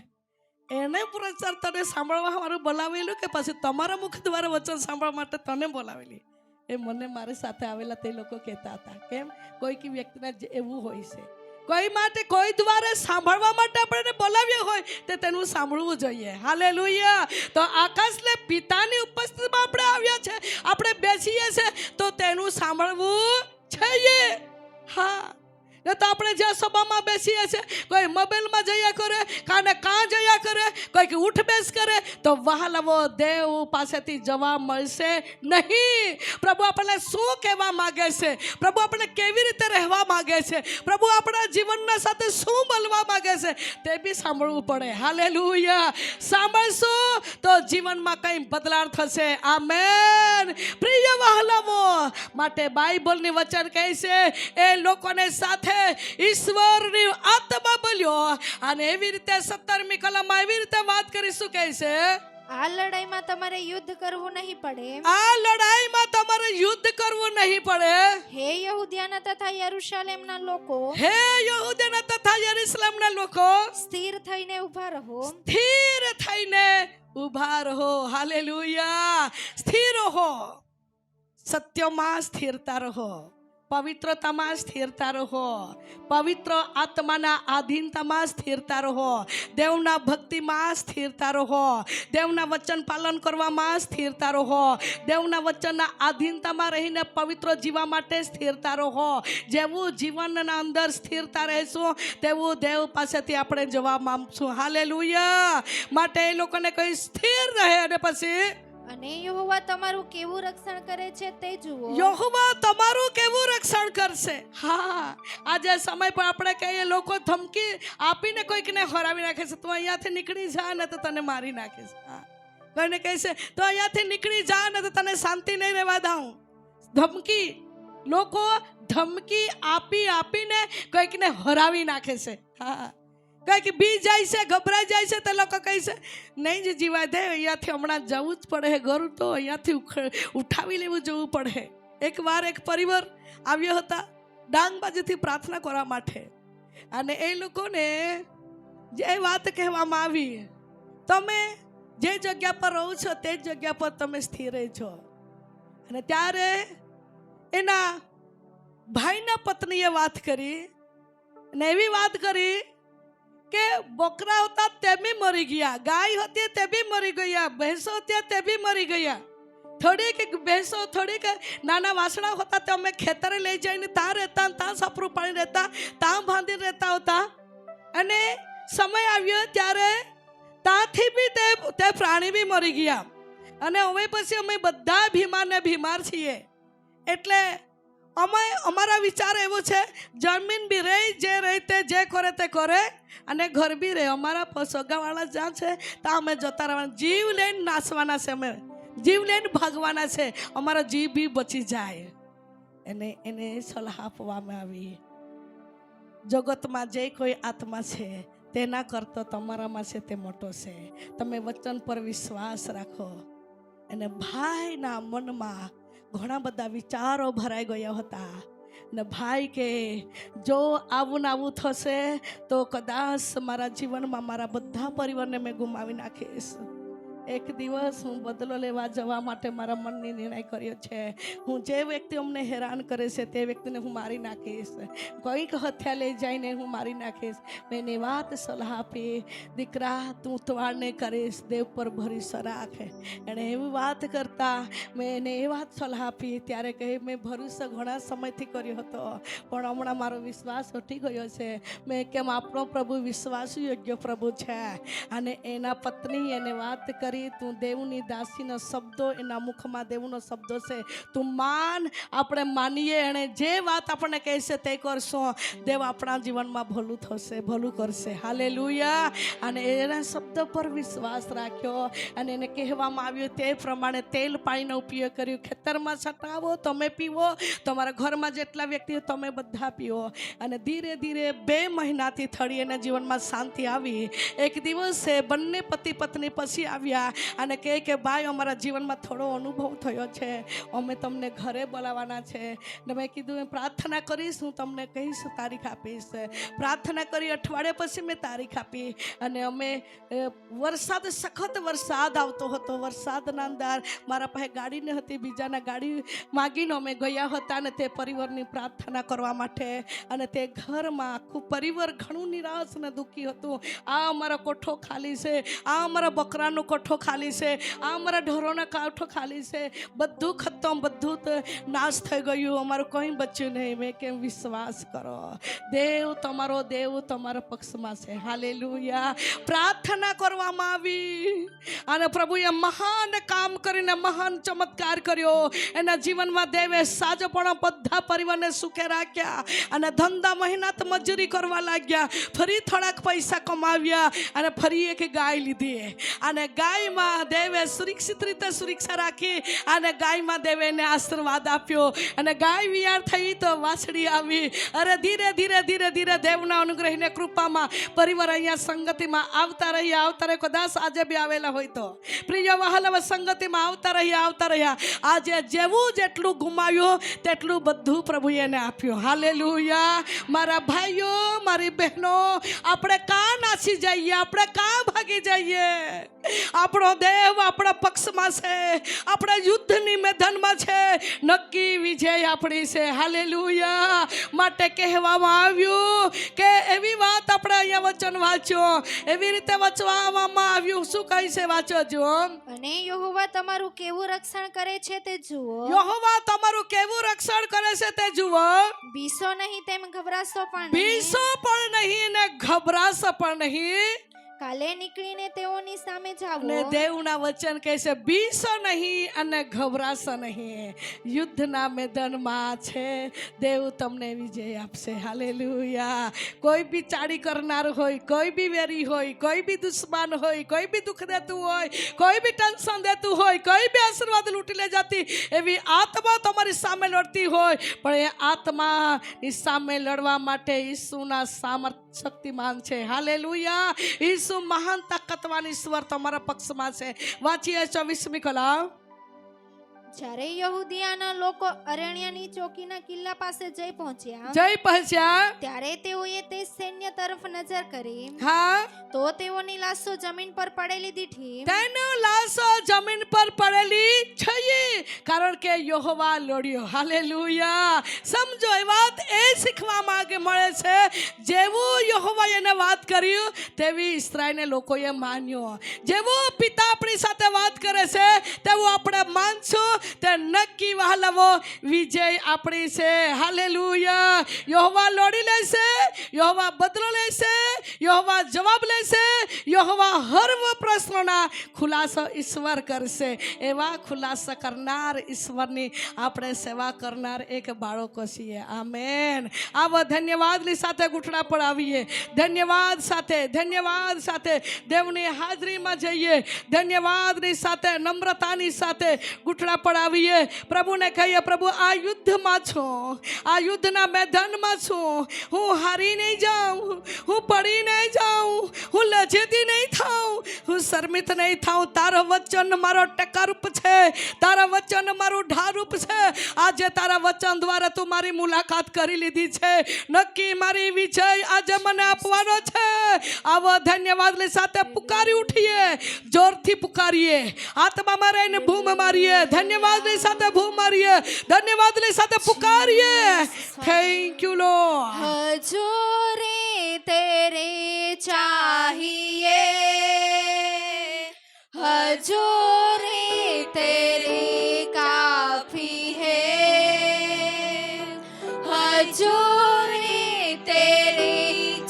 એને પ્રચાર તને સાંભળવા મારું બોલાવેલું કે પછી તમારા મુખ દ્વારા વચન સાંભળવા માટે તને બોલાવેલી? એ મને મારી સાથે આવેલા તે લોકો કહેતા હતા. કેમ? કોઈક વ્યક્તિને એવું હોય છે, કોઈ માટે, કોઈ દ્વારા સાંભળવા માટે આપણે બોલાવ્યા હોય તો તેનું સાંભળવું જોઈએ. હાલેલુયા. તો આકાશને પિતાની ઉપસ્થિતિમાં આપણે આવ્યા છે, આપણે બેસીએ છે તો તેનું સાંભળવું જોઈએ. હા, એ તો આપણે જ્યાં સભામાં બેસીએ છીએ, કોઈ મોબાઈલમાં જયા કરે, કાને કાં જયા કરે, કોઈક ઉઠ બેસ કરે, તો વહાલાવો દેવ પાસેથી જવાબ મળશે નહીં. પ્રભુ આપણને શું કહેવા માગે છે, પ્રભુ આપણને કેવી રીતે રહેવા માગે છે, પ્રભુ આપણા જીવનના સાથે શું બોલવા માગે છે, તે બી સાંભળવું પડે. હાલેલુયા. સાંભળશું તો જીવનમાં કંઈ બદલાવ થશે. આમેન. પ્રિય વહાલાવો, માટે બાઇબલની વચન કહે છે એ લોકોને સાથે ઈશ્વરની આત્મા બોલ્યો. અને એવી રીતે 17મી કલમમાં એવી રીતે વાત કરીશું કહે છે, આ લડાઈમાં તમારે યુદ્ધ કરવું નહીં પડે. આ લડાઈમાં તમારે યુદ્ધ કરવું નહીં પડે. હે યહૂદિયાના તથા યરૂશલેમના લોકો, હે યહૂદીના તથા યરૂશલેમના લોકો, સ્થિર થઈને ઊભા રહો. સ્થિર થઈને ઊભા રહો. હાલેલુયા. સ્થિર રહો, સત્યમાં સ્થિરતા રહો, પવિત્રતામાં સ્થિરતા રહો, પવિત્ર આત્માના આધીનતામાં સ્થિરતા રહો, દેવના ભક્તિમાં સ્થિરતા રહો, દેવના વચન પાલન કરવામાં સ્થિરતા રહો, દેવના વચનના આધીનતામાં રહીને પવિત્ર જીવવા માટે સ્થિરતા રહો. જેવું જીવનના અંદર સ્થિરતા રહેશું તેવું દેવ પાસેથી આપણે જવાબ માંગશું. હાલેલુયા. માટે એ લોકોને કહી સ્થિર રહે. અને પછી અને યહોવા તમારું કેવું રક્ષણ કરે છે તે જુઓ. યહોવા તમારું કેવું રક્ષણ કરશે. હા, આજે સમય પર આપણે કહીએ, લોકો ધમકી આપીને કોઈકને હરાવી નાખે છે, તું અહીંયાથી નીકળી જા ને તો તને મારી નાખે છે. હા, કોઈને કહે છે તો અહીંયાથી નીકળી જા ને તો તને શાંતિ નહીં રહેવા દઉં. ધમકી, લોકો ધમકી આપીને કોઈકને હરાવી નાખે છે. હા, કંઈક બી જાય છે, ગભરાઈ જાય છે, તે લોકો કહે છે નહીં જ જીવાય દે, અહીંયાથી હમણાં જવું જ પડે, ઘર તો અહીંયાથી ઉઠાવી લેવું જવું પડે. એકવાર એક પરિવાર આવ્યો હતા ડાંગ બાજુથી પ્રાર્થના કરવા માટે, અને એ લોકોને જે વાત કહેવામાં આવી, તમે જે જગ્યા પર રહો છો તે જગ્યા પર તમે સ્થિર છો. અને ત્યારે એના ભાઈના પત્નીએ વાત કરી, અને એવી વાત કરી કે બકરા હતા તે બી મરી ગયા, ગાય હતી તે બી મરી ગયા, ભેંસો હતી તે બી મરી ગયા. થોડીક ભેંસો, થોડીક નાના વાસણા હતા તે અમે ખેતરે લઈ જઈને ત્યાં રહેતા, ત્યાં સાપરું પાણી રહેતા, ત્યાં બાંધી રહેતા હતા. અને સમય આવ્યો ત્યારે ત્યાંથી બી તે પ્રાણી બી મરી ગયા. અને હવે પછી અમે બધા બીમાર છીએ. એટલે અમારા વિચાર એવો છે, જમીન બી રહે, જે રહે તે જે કરે તે કરે, અને ઘર બી રહે. અમારા સગાવાળા જ્યાં છે ત્યાં અમે જતા રહેવાના. જીવ લઈને નાસવાના છે, અમે જીવ લઈને ભાગવાના છે, અમારો જીવ બી બચી જાય. એને સલાહ આપવામાં આવી, જગતમાં જે કોઈ આત્મા છે તેના કરતો તમારામાં છે તે મોટો છે. તમે વચન પર વિશ્વાસ રાખો. અને ભાઈના મનમાં ઘણા બધા વિચારો ભરાઈ ગયા હતા. ને ભાઈ કે જો આવું ને આવું થશે તો કદાચ મારા જીવનમાં મારા બધા પરિવારને મેં ગુમાવી નાખીશ. એક દિવસ હું બદલો લેવા જવા માટે મારા મનની નિર્ણય કર્યો છે. હું જે વ્યક્તિ અમને હેરાન કરે છે તે વ્યક્તિને હું મારી નાખીશ, કંઈક હથિયાર લઈ જઈને હું મારી નાખીશ. મેં એની વાત સલાહ આપી, દીકરા તું તવાડ નહીં કરીશ, દેવ પર ભરોસો રાખે. એણે એવી વાત કરતા મેં એને એ વાત સલાહ આપી. ત્યારે કહે મેં ભરોસો ઘણા સમયથી કર્યો હતો, પણ હમણાં મારો વિશ્વાસ ઉઠી ગયો છે. મેં કેમ આપણો પ્રભુ વિશ્વાસ યોગ્ય પ્રભુ છે. અને એના પત્ની એને વાત કરી, તું દેવની દાસીનો શબ્દો, એના મુખમાં દેવનો શબ્દો છે, તું માન. આપણે માનીએ, અને જે વાત આપણને કહેશે તે કરશું, દેવ આપણા જીવનમાં ભલું થશે, ભલું કરશે. હાલેલુયા. અને એના શબ્દ પર વિશ્વાસ રાખ્યો, અને એને કહેવામાં આવ્યું તે પ્રમાણે તેલ પાણીનો ઉપયોગ કર્યો. ખેતરમાં છટાવો, તમે પીવો, તમારા ઘરમાં જેટલા વ્યક્તિઓ તમે બધા પીવો. અને ધીરે ધીરે 2 મહિનાથી થળી એના જીવનમાં શાંતિ આવી. એક દિવસે બંને પતિ પત્ની પછી આવ્યા અને કહે કે ભાઈ અમારા જીવનમાં થોડો અનુભવ થયો છે, અમે તમને ઘરે બોલાવવાના છે. ને મેં કીધું પ્રાર્થના કરીશ, હું તમને કહીશ, તારીખ આપીશ. પ્રાર્થના કરી, અઠવાડિયા પછી મેં તારીખ આપી. અને અમે વરસાદ, સખત વરસાદ આવતો હતો. વરસાદના અંદર મારા પાસે ગાડી ન હતી, બીજાના ગાડી માગીને અમે ગયા હતા. અને તે પરિવારની પ્રાર્થના કરવા માટે. અને તે ઘરમાં આખું પરિવાર ઘણું નિરાશ અને દુઃખી હતું. આ અમારો કોઠો ખાલી છે, આ અમારા બકરાનો કોઠો કાંઠો ખાલી છે, આ અમારા ઢોરોના કાંઠો ખાલી છે, બધું ખતમ, બધું નાશ થઈ ગયું, અમારું કંઈ બચ્યું નહીં. મેં કેમ વિશ્વાસ કરો, દેવ તમારા પક્ષમાં છે. હાલેલુયા. પ્રાર્થના કરવામાં આવી અને પ્રભુએ મહાન કામ કરીને મહાન ચમત્કાર કર્યો. એના જીવનમાં દેવે સાજપણા બધા પરિવારને સુખે રાખ્યા અને ધંધા મહેનત મજૂરી કરવા લાગ્યા. ફરી થોડાક પૈસા કમાવ્યા અને ફરી એક ગાય લીધી અને ગાયમાં દેવે સુરક્ષિત રીતે સુરક્ષા રાખી અને ગાયમાં દેવે એને આશીર્વાદ આપ્યો અને ગાય વિયાર થઈ તો વાછડી આવી. અરે ધીરે ધીરે ધીરે ધીરે દેવના અનુગ્રહને કૃપામાં પરિવાર અહીંયા સંગતિમાં આવતા રહ્યા. કદાચ આજે બી આવેલા હોય તો પ્રિય વહાલવ સંગતિમાં આવતા રહ્યા. આજે જેવું જેટલું ગુમાવ્યું તેટલું બધું પ્રભુએ એને આપ્યું. હાલેલુયા. મારા ભાઈઓ, મારી બહેનો, આપણે કાં નાસી જઈએ, આપણે કાં ભાગી જઈએ? આપણો દેવ આપણા પક્ષમાં છે, આપણા યુદ્ધની મેદાનમાં છે, નક્કી વિજય આપણી છે. હાલેલુયા. માટે કહેવામાં આવ્યું કે એવી વાત આપણે અહીંયા વચન વાંચ્યો, એવી રીતે વચવામાં આવ્યું. શું કહે છે? વાંચો જો. અને યહોવા તમારું કેવું રક્ષણ કરે છે તે જુઓ. યહોવા તમારું કેવું રક્ષણ કરે છે તે જુઓ. બીસો નહીં તેમ ગભરાશો પણ નહીં. બીસો પણ નહીં ને ગભરાશો પણ નહીં. કાલે નીકળીને તેઓની સામે જાઓ. અને દેવના વચન કહે છે બીસો નહીં અને ગભરાશો નહીં. યુદ્ધના મેદાનમાં છે, દેવ તમને વિજય આપશે. હાલેલુયા. કોઈ બી ચાડી કરનાર હોય, કોઈ બી વેરી હોય, કોઈ બી દુશ્મન હોય, કોઈ બી દુઃખ દેતું હોય, કોઈ બી ટેન્શન દેતું હોય, કોઈ બી આશીર્વાદ લૂંટી લે જતી એવી આત્મા તમારી સામે લડતી હોય, પણ એ આત્માની સામે લડવા માટે ઈસુના સામર્થ્ય શક્તિમાન છે. હાલેલુયા. ઈસુ મહાન તાકાતવાન ઈશ્વર તમારા પક્ષમાં છે. વાંચીએ 24મી કલમ. જ્યારે યહૂદિયાના લોકો અરણ્યની ચોકીના કિલ્લા પાસે જઈ પહોંચ્યા ત્યારે તેઓએ તે સૈન્ય તરફ નજર કરી. હા. તો તેઓની લાશો જમીન પર પડેલી દીઠી. તેની લાશો જમીન પર પડેલી છે, કારણ કે યહોવા લડ્યો. હાલેલુયા. સમજો, એ વાત એ શીખવા માંગે મળે છે, જેવું યહોવા એને વાત કર્યું તેવી ઈસ્રાયેલના લોકોએ માન્યો. જેવો પિતા આપણી સાથે વાત કરે છે તેવું આપણે માનશું, તે નક્કી વહાલવો વિજય આપણી છે. હાલેલુયા. યહોવા લડી લેશે, યહોવા બદલો લેશે, યહોવા જવાબ લેશે, યહોવા હર્વ પ્રશ્નોના ખુલાસો ઈશ્વર કરશે. એવા ખુલાસા કરનાર ઈશ્વરની આપણે સેવા કરનાર એક બાળકો છીએ. આમેન. આવો ધન્યવાદની સાથે ઘૂંટણા પર આવીએ, ધન્યવાદ સાથે દેવની હાજરીમાં જઈએ, ધન્યવાદની સાથે નમ્રતાની સાથે ઘૂંટણા પર આવીએ. પ્રભુને કહીએ, પ્રભુ આ યુદ્ધમાં છું, આ યુદ્ધના મેદાનમાં છું. હું હારી નહીં જાઉં, હું પડી નહીં જાઉં, હું લજેતી નહીં થાઉં, હું શરમિત નહીં થાઉં. તારો વચન મારો ટકારૂપ છે, તારા વચન મારું ઢારૂપ છે. આજે તારા વચન દ્વારા તું મારી મુલાકાત કરી લીધી છે, નક્કી મારી વિજય આજે મને આપવાનો છે. આવો ધન્યવાદ સાથે પુકારી ઉઠીએ, જોરથી પુકારીએ, આત્મામાં રહીને બૂમ મારીએ, ધન્યવાદની સાથે બૂમ મારીએ, ધન્યવાદની સાથે પુકારીએ. Thank you લॉर्ड. હજૂરે તેરે ચાહીએ, હજૂરે તેરે કાફી હૈ, હજૂરે તેરે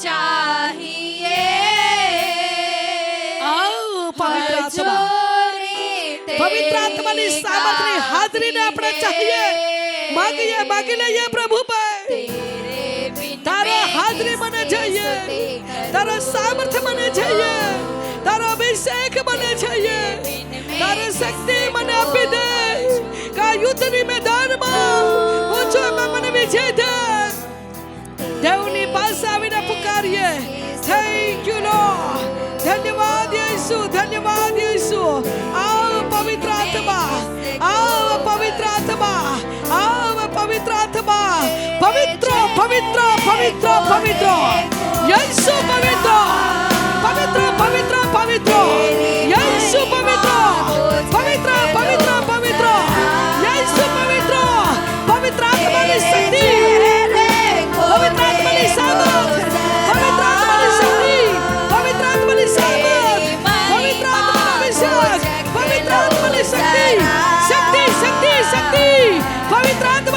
ચાહીએ. આવો પવિત્ર આત્માની સામર્થ્યની હાજરીને આપણે ચાહીએ. માગી લઈએ પ્રભુ ભાઈ, તારા હાજરી મને જોઈએ, તારા સામર્થ્ય મને જોઈએ, તારો અભિષેક મને જોઈએ, તારી શક્તિ મને આપી દે. કા યુદ્ધની મેદાનમાં હું છું, એમાં મને વિજય દે. દેવની પાસે આવીને પુકારીએ. Thank you લॉर्ड. ધન્યવાદ યેસુ, ધન્યવાદ યેસુ. આવ પવિત્ર આત્મા, આવ પવિત્ર આત્મા, આવ પવિત્ર આત્મા. પવિત્ર પવિત્ર પવિત્ર પવિત્ર યેસુ, પવિત્ર પવિત્ર પવિત્ર પવિત્ર યેસુ, પવિત્ર પવિત્ર પવિત્ર પવિત્ર યેસુ, પવિત્ર પવિત્ર આત્માની શક્તિ, પવિત્ર આત્માની સામર્થ્ય, પવિત્ર આત્માની શક્તિ, પવિત્ર આત્માની સામર્થ્ય, પવિત્ર આત્માનો અભિષેક.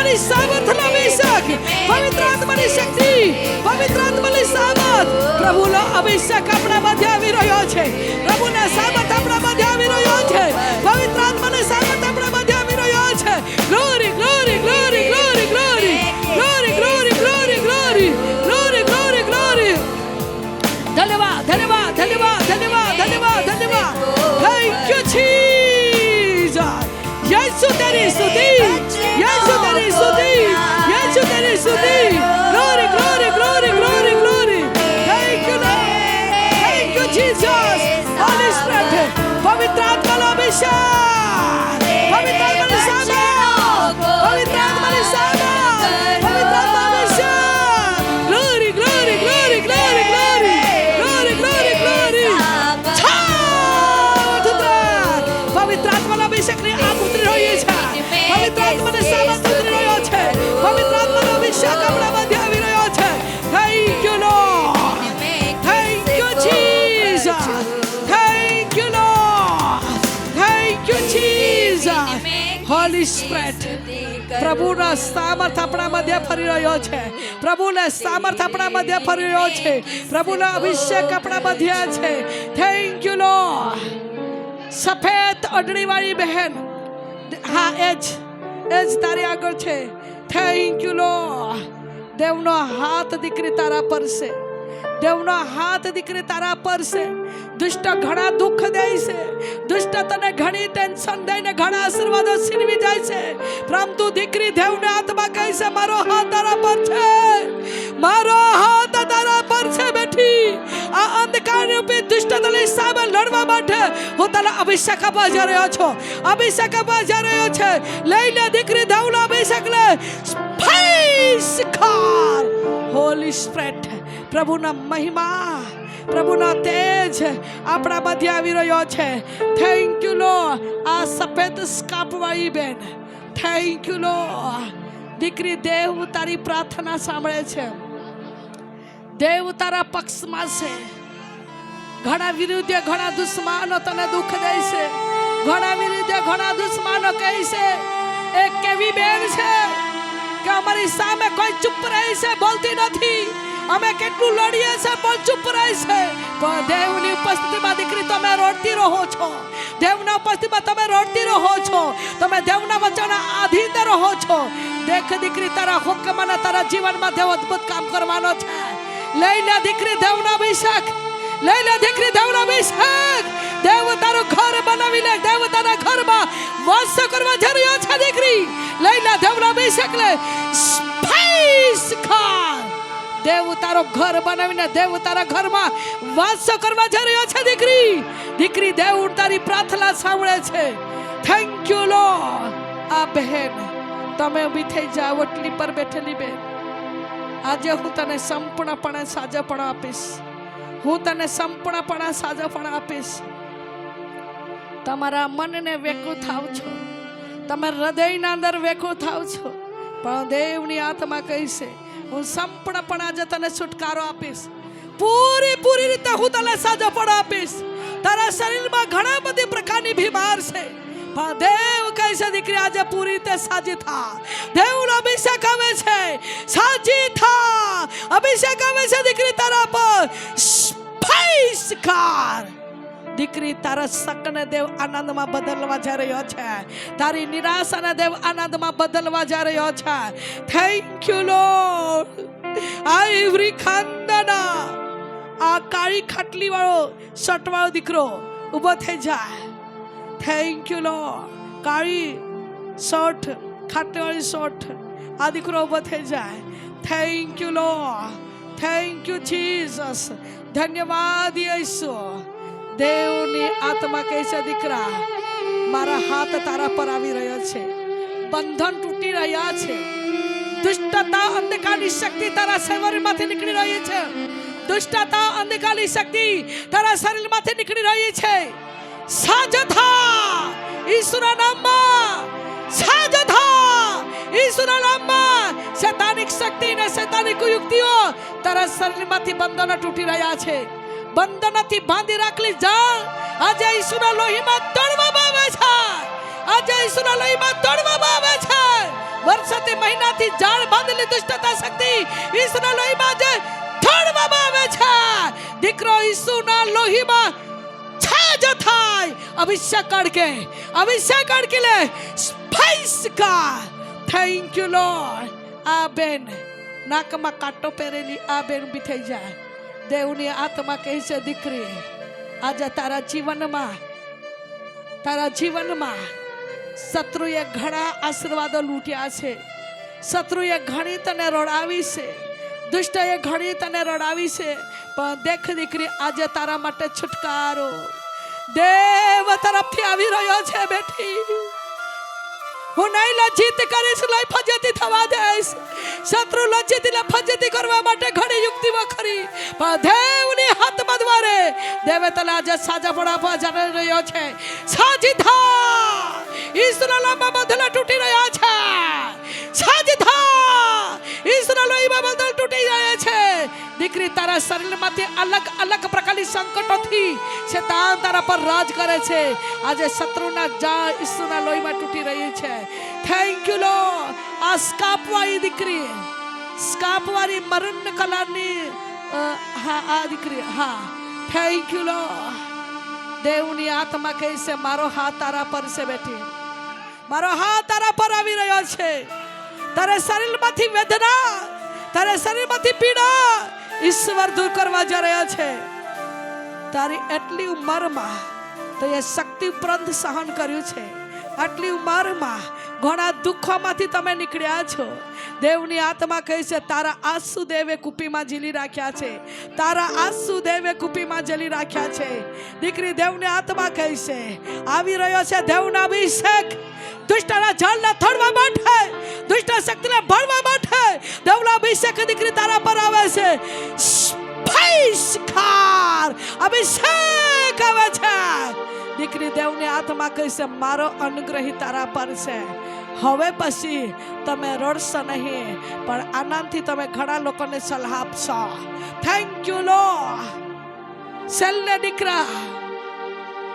આત્માની સામર્થ્યનો અભિષેક, પવિત્ર આત્માની શક્તિ, પવિત્ર આત્માની સામર્થ, પ્રભુનો અભિષેક આપણા મધ્ય આવી રહ્યો છે. પ્રભુના સામર્થ આપણા મધ્ય આવી રહ્યો છે. પવિત્ર આત્માની સામર્થ આપણા મધ્ય આવી રહ્યો છે. Glory glory glory glory glory glory glory glory glory glory glory glory. ધન્યવાદ ધન્યવાદ ધન્યવાદ ધન્યવાદ ધન્યવાદ ધન્યવાદ. Thank you Jesus. યેસુ તેરી સ્તુતિ, યેસુ તેરી સ્તુતિ, યેસુ તેરી સ્તુતિ. Glory glory glory glory glory. Thank you lord, thank you Jesus. Holy spirit, પવિત્ર આત્માનો અભિષેક, પવિત્ર આત્માની સામર્થ, પવિત્ર આત્માની સામર્થ, પવિત્ર આત્માનો અભિષેક. Glory glory glory glory glory glory glory glory. પવિત્ર આત્માનો અભિષેકની આગ ઉતરી રહી છે. પવિત્ર આત્માનો સામર્થ ઉતરી રહ્યો છે. પવિત્ર આત્માનો અભિષેક આપણા મધ્ય આવી રહ્યો છે. Thank you lord, thank you Jesus, thank you lord, thank you Jesus. Holy spirit, પ્રભુનો સામર્થ આપણા મધ્ય ફરી રહ્યો છે. પ્રભુનો સામર્થ આપણા મધ્ય ફરી રહ્યો છે. પ્રભુનો અભિષેક આપણા મધ્ય છે. Thank you lord. સફેદ અડણીવાળી બહેન, હા એ જ તારી આગળ છે. Thank you lord. દેવનો હાથ દીકરી તારા પર છે. દેવનો હાથ દીકરી તારા પર છે. દુષ્ટ ઘણા દુઃખ દે છે. દુષ્ટ તને ઘણી ટેન્શન દઈને ઘણા આશીર્વાદો છીનવી જાય છે. પરંતુ દીકરી દેવને હાથમાં કહે છે, મારો હાથ તારા પર છે, મારો હાથ તારા પર છે. બેઠી આ અંધકાર રૂપી દુષ્ટતાની સામે લડવા માટે હું તને અભિષેક આપવા જઈ રહ્યો છું. અભિષેક આપવા જઈ રહ્યો છે. લઈ લે દીકરી દેવનો અભિષેક લે. હોલી સ્પિરિટ, પ્રભુના મહિમા, પ્રભુના તેજ આપણા મધ્ય આવી રહ્યો છે. Thank you lord. આ સફેદ સ્કાર્ફ વાળી બેન, થેન્ક યુ લોર્ડ. દીકરી દેવ તારી પ્રાર્થના સાંભળે છે. દેવ તારા પક્ષમાં છે. ઘણા વિરુદ્ધ ઘણા દુશ્મનો તને દુઃખ દે છે. ઘણા વિરુદ્ધ ઘણા દુશ્મનો કહે છે એક કેવી બેન છે કે અમારી સામે કોઈ ચૂપ રહે છે, બોલતી નથી. અમે કેટલું લડીએ છે પણ ચૂપ રહે છે. પણ દેવની ઉપસ્થિતિમાં દીકરી તમે રડતી રહો છો. દેવના ઉપસ્થિતિમાં તમે રડતી રહો છો. તમે દેવના વચનના આધીન રહો છો. દેખ દીકરી, તારા હુકમના તારા જીવનમાં દેવ અદ્ભુત કામ કરવાનો છે. લઈ લે દીકરી દેવનો અભિષેક, લઈ લે દીકરી દેવનો અભિષેક. દેવ તારું ઘર બનાવી લે. દેવ તારા ઘરમાં વાસ કરવા જઈ રહ્યો છે. દીકરી લઈ લે દેવનો અભિષેક લે. સ્પેસ ખાન, દેવ તારો ઘર બનાવીને દેવ તારા ઘરમાં વાસ કરવા જઈ રહ્યો છે. દીકરી દેવ તારી પ્રાર્થના સાંભળે છે. Thank you lord. આ બહેન તમે ઊભી થઈ જાઓ. ઓટલી પર બેઠેલી બેન, આજે હું તને સંપૂર્ણપણે સાજાપણ આપીશ. હું તને સંપૂર્ણપણે સાજાપણ આપીશ. તમારા મનને વેકું થાવ છો, તમે હૃદયના અંદર વેકું થાવ છો. પણ દેવની આત્મા કહીશે હું સંપૂર્ણપણે આજે તને છુટકારો આપીશ. પૂરી રીતે હું તને સાજાપણ આપીશ. તારા શરીરમાં ઘણા બધી પ્રકારની બીમાર છે, પણ દેવ કહે છે દીકરી આજે પૂરી રીતે સાજી થા. દેવનો અભિષેક આવે છે. સાજી થા. અભિષેક આવે છે દીકરી તારા પર. સ્પેસ કર. દીકરી તારા શકને દેવ આનંદમાં બદલવા જઈ રહ્યો છે. તારી નિરાશાને દેવ આનંદમાં બદલવા જઈ રહ્યો છે. Thank you lord. આ એવરી ખાનદાના આ કાળી ખાટલી વાળો શર્ટ વાળો દીકરો ઊભો થઈ જાય. Thank you lord. કાળી શર્ટ, ખાટલી વાળી શર્ટ, આ દીકરો ઊભો થઈ જાય. Thank you lord. Thank you Jesus. ધન્યવાદ યેસુ. દેવની આત્મા કહે છે દીકરા મારા હાથ તારા પર આવી રહ્યો છે. બંધન તૂટી રહ્યા છે. દુષ્ટતા અંધકારની શક્તિ તારા શરીરમાંથી નીકળી રહી છે. દુષ્ટતા અંધકારની શક્તિ તારા શરીરમાંથી નીકળી રહી છે. સાજા થા ઈસુના નામમાં. સાજા થા ઈસુના નામમાં. શૈતાનિક શક્તિ અને શૈતાનિક યુક્તિઓ તારા શરીરમાંથી બંધનો તૂટી રહ્યા છે. બંધનથી બાંધી રાખલી જા આજે ઈસુના લોહીમાં તોડવામાં આવે છે. આજે ઈસુના લોહીમાં તોડવામાં આવે છે. વર્ષોથી મહિનાથી જાળ બાંધેલી દુષ્ટતા શક્તિ ઈસુના લોહીમાં જે ઠાળવામાં આવે છે, દીકરો ઈસુના લોહીમાં છાજ થાય. અભિષેક કડકે લે સ્પાઈસ કા. Thank you lord. આ બેન નાકમાં કાંટો પહેરેલી આ બેન ઊભી થઈ જાય. દેવની આત્મા કહે છે, દીકરી આજે તારા જીવનમાં શત્રુએ ઘણા આશીર્વાદો લૂંટ્યા છે. શત્રુએ ઘણી તને રડાવી છે, દુષ્ટએ ઘણી તને રડાવી છે, પણ દેખ દીકરી આજે તારા માટે છુટકારો દેવ તરફથી આવી રહ્યો છે. બેટી, હું નહીં લજ્જિત કરીશ, નહીં ફજેતી થવા દઈશ. શત્રુ લજ્જિત ફજેતી કરવા માટે ઘણી યુક્તિઓ ખરી, પણ દેવની હાથમાં દ્વારે દેવે તને આજે સાજાપણ આપવા જઈ રહ્યો છે. સાજી થા. ઈસુના નામમાં બંધન તૂટી રહ્યા છે. સાજી થા. ઈસુના લોહીમાં બંધન તૂટી રહ્યા છે. દીકરી, તારા શરીરમાંથી અલગ પ્રકારની સંકટોથી શૈતાન તારા પર રાજ કરે છે. આજે શત્રુના જાળ ઈસુના લોહીમાં તૂટી રહી છે. Thank you lord. આ સ્કાપવાળી દીકરી, સ્કાપવાળી મરણ કલરની આ દીકરી, હા, થેન્ક યુ લોર્ડ. દેવની આત્મા કહે છે, મારો હાથ તારા પર છે. બેટી, મારો હાથ તારા પર આવી રહ્યો છે. તારા શરીરમાંથી વેદના, તારા શરીરમાંથી પીડા ઈશ્વર દૂર કરવા જઈ રહ્યા છે. તારી એટલી ઉંમરમાં તે શક્તિ ઉપરાંત સહન કર્યું છે. આટલી ઉંમરમાં ઘણા દુઃખોમાંથી તમે નીકળ્યા છો. દેવની આત્મા કહે છે, તારા આંસુ દેવે કુપીમાં ઝીલી રાખ્યા છે. તારા આંસુ દેવે કુપીમાં ઝીલી રાખ્યા છે. દીકરી, દેવની આત્મા કહે છે, આવી રહ્યો છે દેવનો અભિષેક. દુષ્ટના જાળને તોડવા માટે, દુષ્ટ શક્તિને ભળવા માટે દેવનો અભિષેક દીકરી તારા પર આવે છે. અભિષેક આવે છે. દીકરી, દેવની આત્મા કહે છે, મારો અનુગ્રહ તારા પર છે. હવે પછી તમે રડશો નહીં, પણ આનંદથી તમે ઘણા લોકોને સલાહ આપશો. Thank you lord. છેલ્લે દીકરા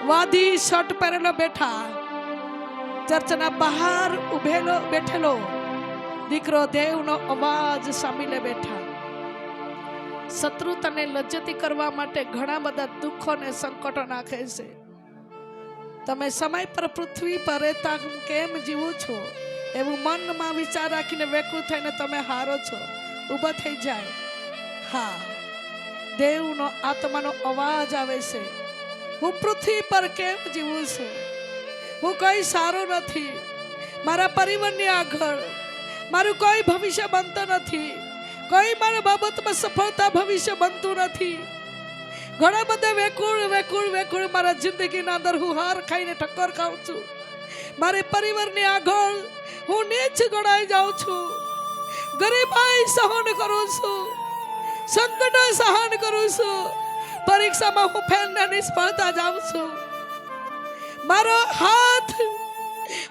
વાદી શર્ટ પહેરેલો બેઠા, ચર્ચના બહાર બેઠેલો દીકરો દેવનો અવાજ સાંભળીને બેઠા. શત્રુ તને લજ્જતી કરવા માટે ઘણા બધા દુઃખો ને સંકટો નાખે છે. તમે સમય પર પૃથ્વી પર રહેતા હું કેમ જીવું છું એવું મનમાં વિચાર રાખીને વેકુળ થઈને તમે હારો છો. ઊભા થઈ જાય. હા, દેવનો આત્માનો અવાજ આવે છે, હું પૃથ્વી પર કેમ જીવું છું? હું કઈ સારું નથી. મારા પરિવારની આગળ મારું કોઈ ભવિષ્ય બનતું નથી. કોઈ મારા બાબતમાં સફળતા ભવિષ્ય બનતું નથી. ઘણા બધા વેકુળ મારા જિંદગીના અંદર હું હાર ખાઈને ઠક્કર ખાઉં છું. મારી પરિવારની આગળ હું નીચ ગણાઈ જાઉં છું. ગરીબાઈ સહન કરું છું, સંકટ સહન કરું છું. પરીક્ષામાં હું ફેલ ને નિષ્ફળતા જાઉં છું. મારો હાથ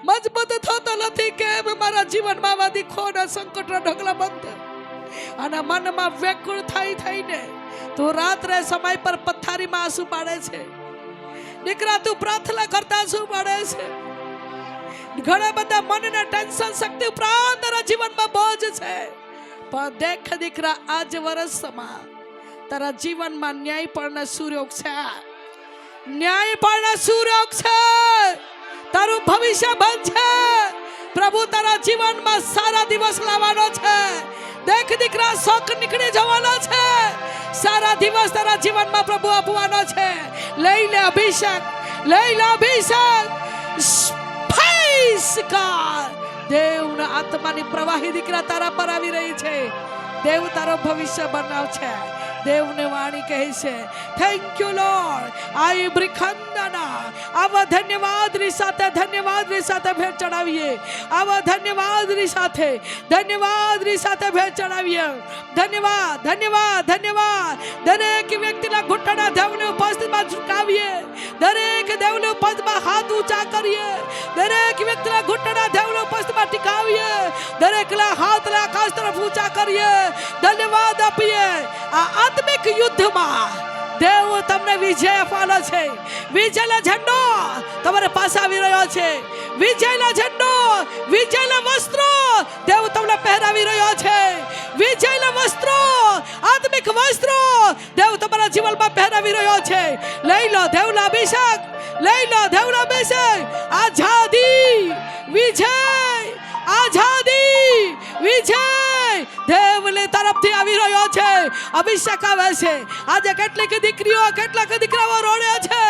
મજબૂત થતો નથી. કેમ મારા જીવનમાં વાદી ખોના સંકટના ઢગલા બંધ અને મનમાં વેકુળ થઈને તું રાત્રે સમય પર પથારીમાં આંસુ પાડે છે. દીકરા, તું પ્રાર્થના કરતા શું પાડે છે? ઘણા બધા મનના ટેન્શન શક્તિ ઉપરાંત તારા જીવનમાં બોજ છે. પણ દેખ દીકરા, આજ વર્ષમાં તારા જીવનમાં ન્યાય પણ સૂર્યોગ છે. ન્યાય પણ સૂર્યોગ છે. તારું ભવિષ્ય બનશે. પ્રભુ તારા જીવનમાં સારા દિવસ લાવવાનો છે. દેખ દીકરા, શોક નીકળી જવાનો છે. સારા દિવસ તારા જીવનમાં પ્રભુ આપવાનો છે. લઈ લે અભિષેક, લઈ લે અભિષેક. દેવના આત્માની પ્રવાહી દીકરા તારા પર આવી રહી છે. દેવ તારો ભવિષ્ય બનાવશે. દેવને વાણી કહે છે, થેન્ક યુ લોર્ડ. આઈ બ્રિખંદના આવા ધન્યવાદની સાથે ભેટ ચડાવીએ. આવા ધન્યવાદની સાથે ભેટ ચડાવીએ. ધન્યવાદ, ધન્યવાદ, ધન્યવાદ. દરેક વ્યક્તિના ઘૂંટણા દેવની ઉપસ્થિતિમાં ઝુકાવીએ. દરેક દેવની ઉપસ્થિતિમાં હાથ ઊંચા કરીએ. દરેક વ્યક્તિના ઘૂંટણા દેવની ઉપસ્થિતિમાં ટીકાવીએ. દરેકના હાથના આકાશ તરફ ઊંચા કરીએ. ધન્યવાદ આપીએ. આ આત્મિક યુદ્ધમાં દેવ તમને વિજય આપવાનો છે. વિજયનો ઝંડો તમારે પાસે આવી રહ્યો છે. વિજયનો ઝંડો, વિજયના વસ્ત્રો દેવ તમને પહેરાવી રહ્યો છે. વિજયના વસ્ત્રો, આત્મિક વસ્ત્રો દેવ તમારા જીવનમાં પહેરાવી રહ્યો છે. લઈ લો દેવના અભિષેક, લઈ લો દેવના અભિષેક. આઝાદી, વિજય, આઝાદી, વિજય દેવની તરફથી આવી રહ્યો છે. અભિષેક આવે છે. આજે કેટલીક દીકરીઓ, કેટલાક દીકરાઓ રોડે છે.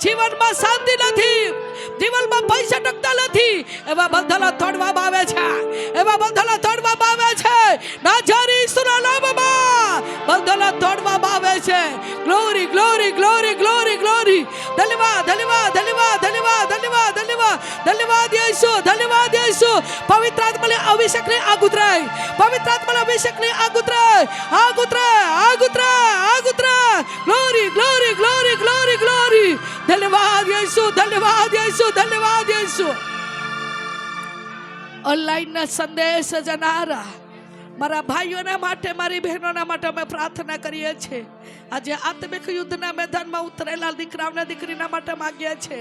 જીવનમાં શાંતિ નથી, જીવનમાં પૈસા ટકતા નથી. એવા બંધનો તોડવામાં આવે છે, એવા બંધનો તોડવામાં આવે છે. નાઝારી ઈસુના નામમાં બંધનો તોડવામાં આવે છે. Glory, glory, glory, glory, glory. ધન્યવાદ, ધન્યવાદ, ધન્યવાદ, ધન્યવાદ, ધન્યવાદ, ધન્યવાદ, ધન્યવાદ યેસુ, ધન્યવાદ યેસુ. પવિત્ર આત્માને અભિષેકની આગ ઉતરાય, પવિત્ર આત્માને અભિષેકની આગ ઉતરાય, આગ ઉતરાય, આગ ઉતરાય, આગ ઉતરાય. Glory, glory, glory, glory, glory. ધન્યવાદ યેસુ, ધન્યવાદ યેસુ, ધન્યવાદ યેસુ. ઓનલાઈનના સંદેશ જનારા મારા ભાઈઓના માટે, મારી બહેનોના માટે અમે પ્રાર્થના કરીએ છીએ. આજે આત્મિક યુદ્ધના મેદાનમાં ઉતરેલા દીકરાઓને દીકરીના માટે માગીએ છીએ.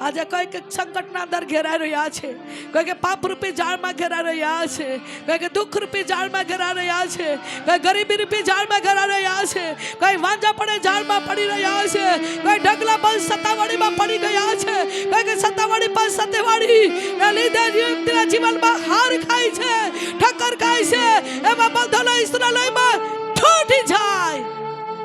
આજે કોઈક સંકટના અંદર ઘેરાઈ રહ્યા છે, કોઈક પાપરૂપી જાળમાં ઘેરાઈ રહ્યા છે, કોઈક દુઃખરૂપી જાળમાં ઘેરાઈ રહ્યા છે, કોઈ ગરીબીરૂપી જાળમાં ઘેરાઈ રહ્યા છે, કોઈ વાંજાપણે જાળમાં પડી રહ્યા છે, કોઈ ઢગલા પર સત્તાવાળીમાં પડી ગયા છે, કોઈક સત્તાવાળી પર સત્તાવાળીના લીધે વ્યક્તિના જીવનમાં હાર ખાય છે, ઠક્કર ખાય છે. એમાં બંધનો ઈસુના લોહીમાં તૂટી જાય.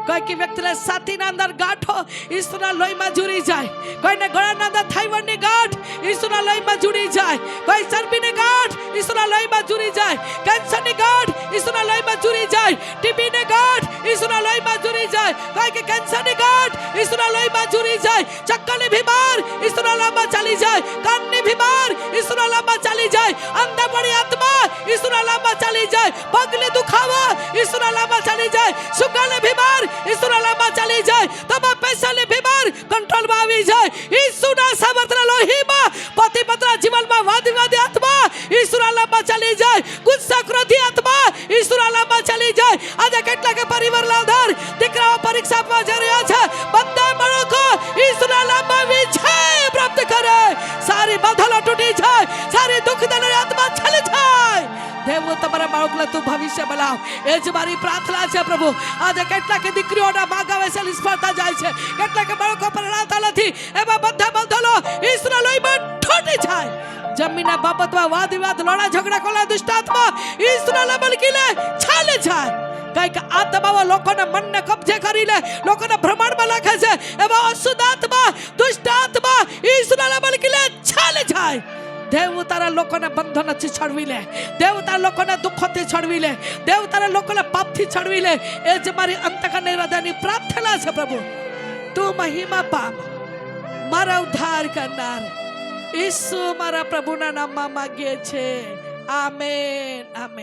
કોઈ વ્યક્તિને છાતીના અંદર ગાંઠો ઈસુના લોહીમાં જુડી જાય, કોઈને ગળાના અંદર થાઇરોઇડની ગાંઠ ઈસુના લોહીમાં જુડી જાય, કોઈ ચરબીની ગાંઠ ઈસુના લોહીમાં જુડી જાય, કેન્સરની ગાંઠ ઈસુના લોહીમાં જુડી જાય, ટીબીની ગાંઠ ઈસુના લોહીમાં જુડી જાય, કોઈ કે કેન્સરની ગાંઠ ઈસુના લોહીમાં જુડી જાય, ચક્કરની બીમાર ઈસુના લોહીમાં ચાલી જાય, કાનની બીમાર ઈસુના લોહીમાં ચાલી જાય, અંધાપડી આત્મા ઈસુના લોહીમાં ચાલી જાય, પગને દુખાવા ઈસુના લોહીમાં ચાલી જાય, સુગાને બીમાર ઈસુના નામમાં ચાલી જાય, તમારા પૈસાની બીમાર કંટ્રોલમાં આવી જાય. ઈસુના સામર્થ્યના લોહીમાં પતિ પત્ની જીવનમાં વાદવિવાદી આત્મા ઈસુના નામમાં ચાલી જાય, ગુસ્સા ક્રોધી આત્મા ઈસુના નામમાં ચાલી જાય. આજે કેટલાક પરિવારના આધાર દીકરાઓ પરીક્ષા આપવા જઈ રહ્યા છે, બધા બાળકો ઈસુના નામમાં વિજય પ્રાપ્ત કરે. સારી બાધલો તૂટી જાય, સારી દુઃખદાયક આત્મા ચાલી જાય. દેવ તમારા બાળકને તું ભવિષ્ય બનાવ, એ જ મારી પ્રાર્થના છે પ્રભુ. આજે કેટલાક દીકરીઓના માગાવે છે, નિષ્ફળતા જાય છે, કેટલાક બાળકો પરણાતા નથી. એમાં બધા બંધનો ઈસુના લોહીમાં તૂટી જાય. જમીનના બાબતમાં વાદ વિવાદ, લડા ઝઘડા કોલા દુષ્ટાત્મા ઈસુના નામમાં કીલે ચાલે જાય. કઈક આત્માઓ લોકોના મનને કબજે કરી લે, લોકોના ભ્રમણમાં નાખે છે. એવા અશુદ્ધ આત્મા, દુષ્ટ આત્મા ઈસુના નામમાં કીલે ચાલે જાય. દેવ તારા લોકોને બંધનથી છડવી લે, દેવ તારા લોકોને દુઃખોથી છડવી લે, દેવ તારા લોકોને પાપથી છડવી લે. એ જ મારી અંતકરની હૃદયની પ્રાર્થના છે પ્રભુ. તું મહિમા પામ, મારા ઉદ્ધાર કરનાર ઈસુ મારા પ્રભુના નામમાં માંગીએ છે. Amen, amen.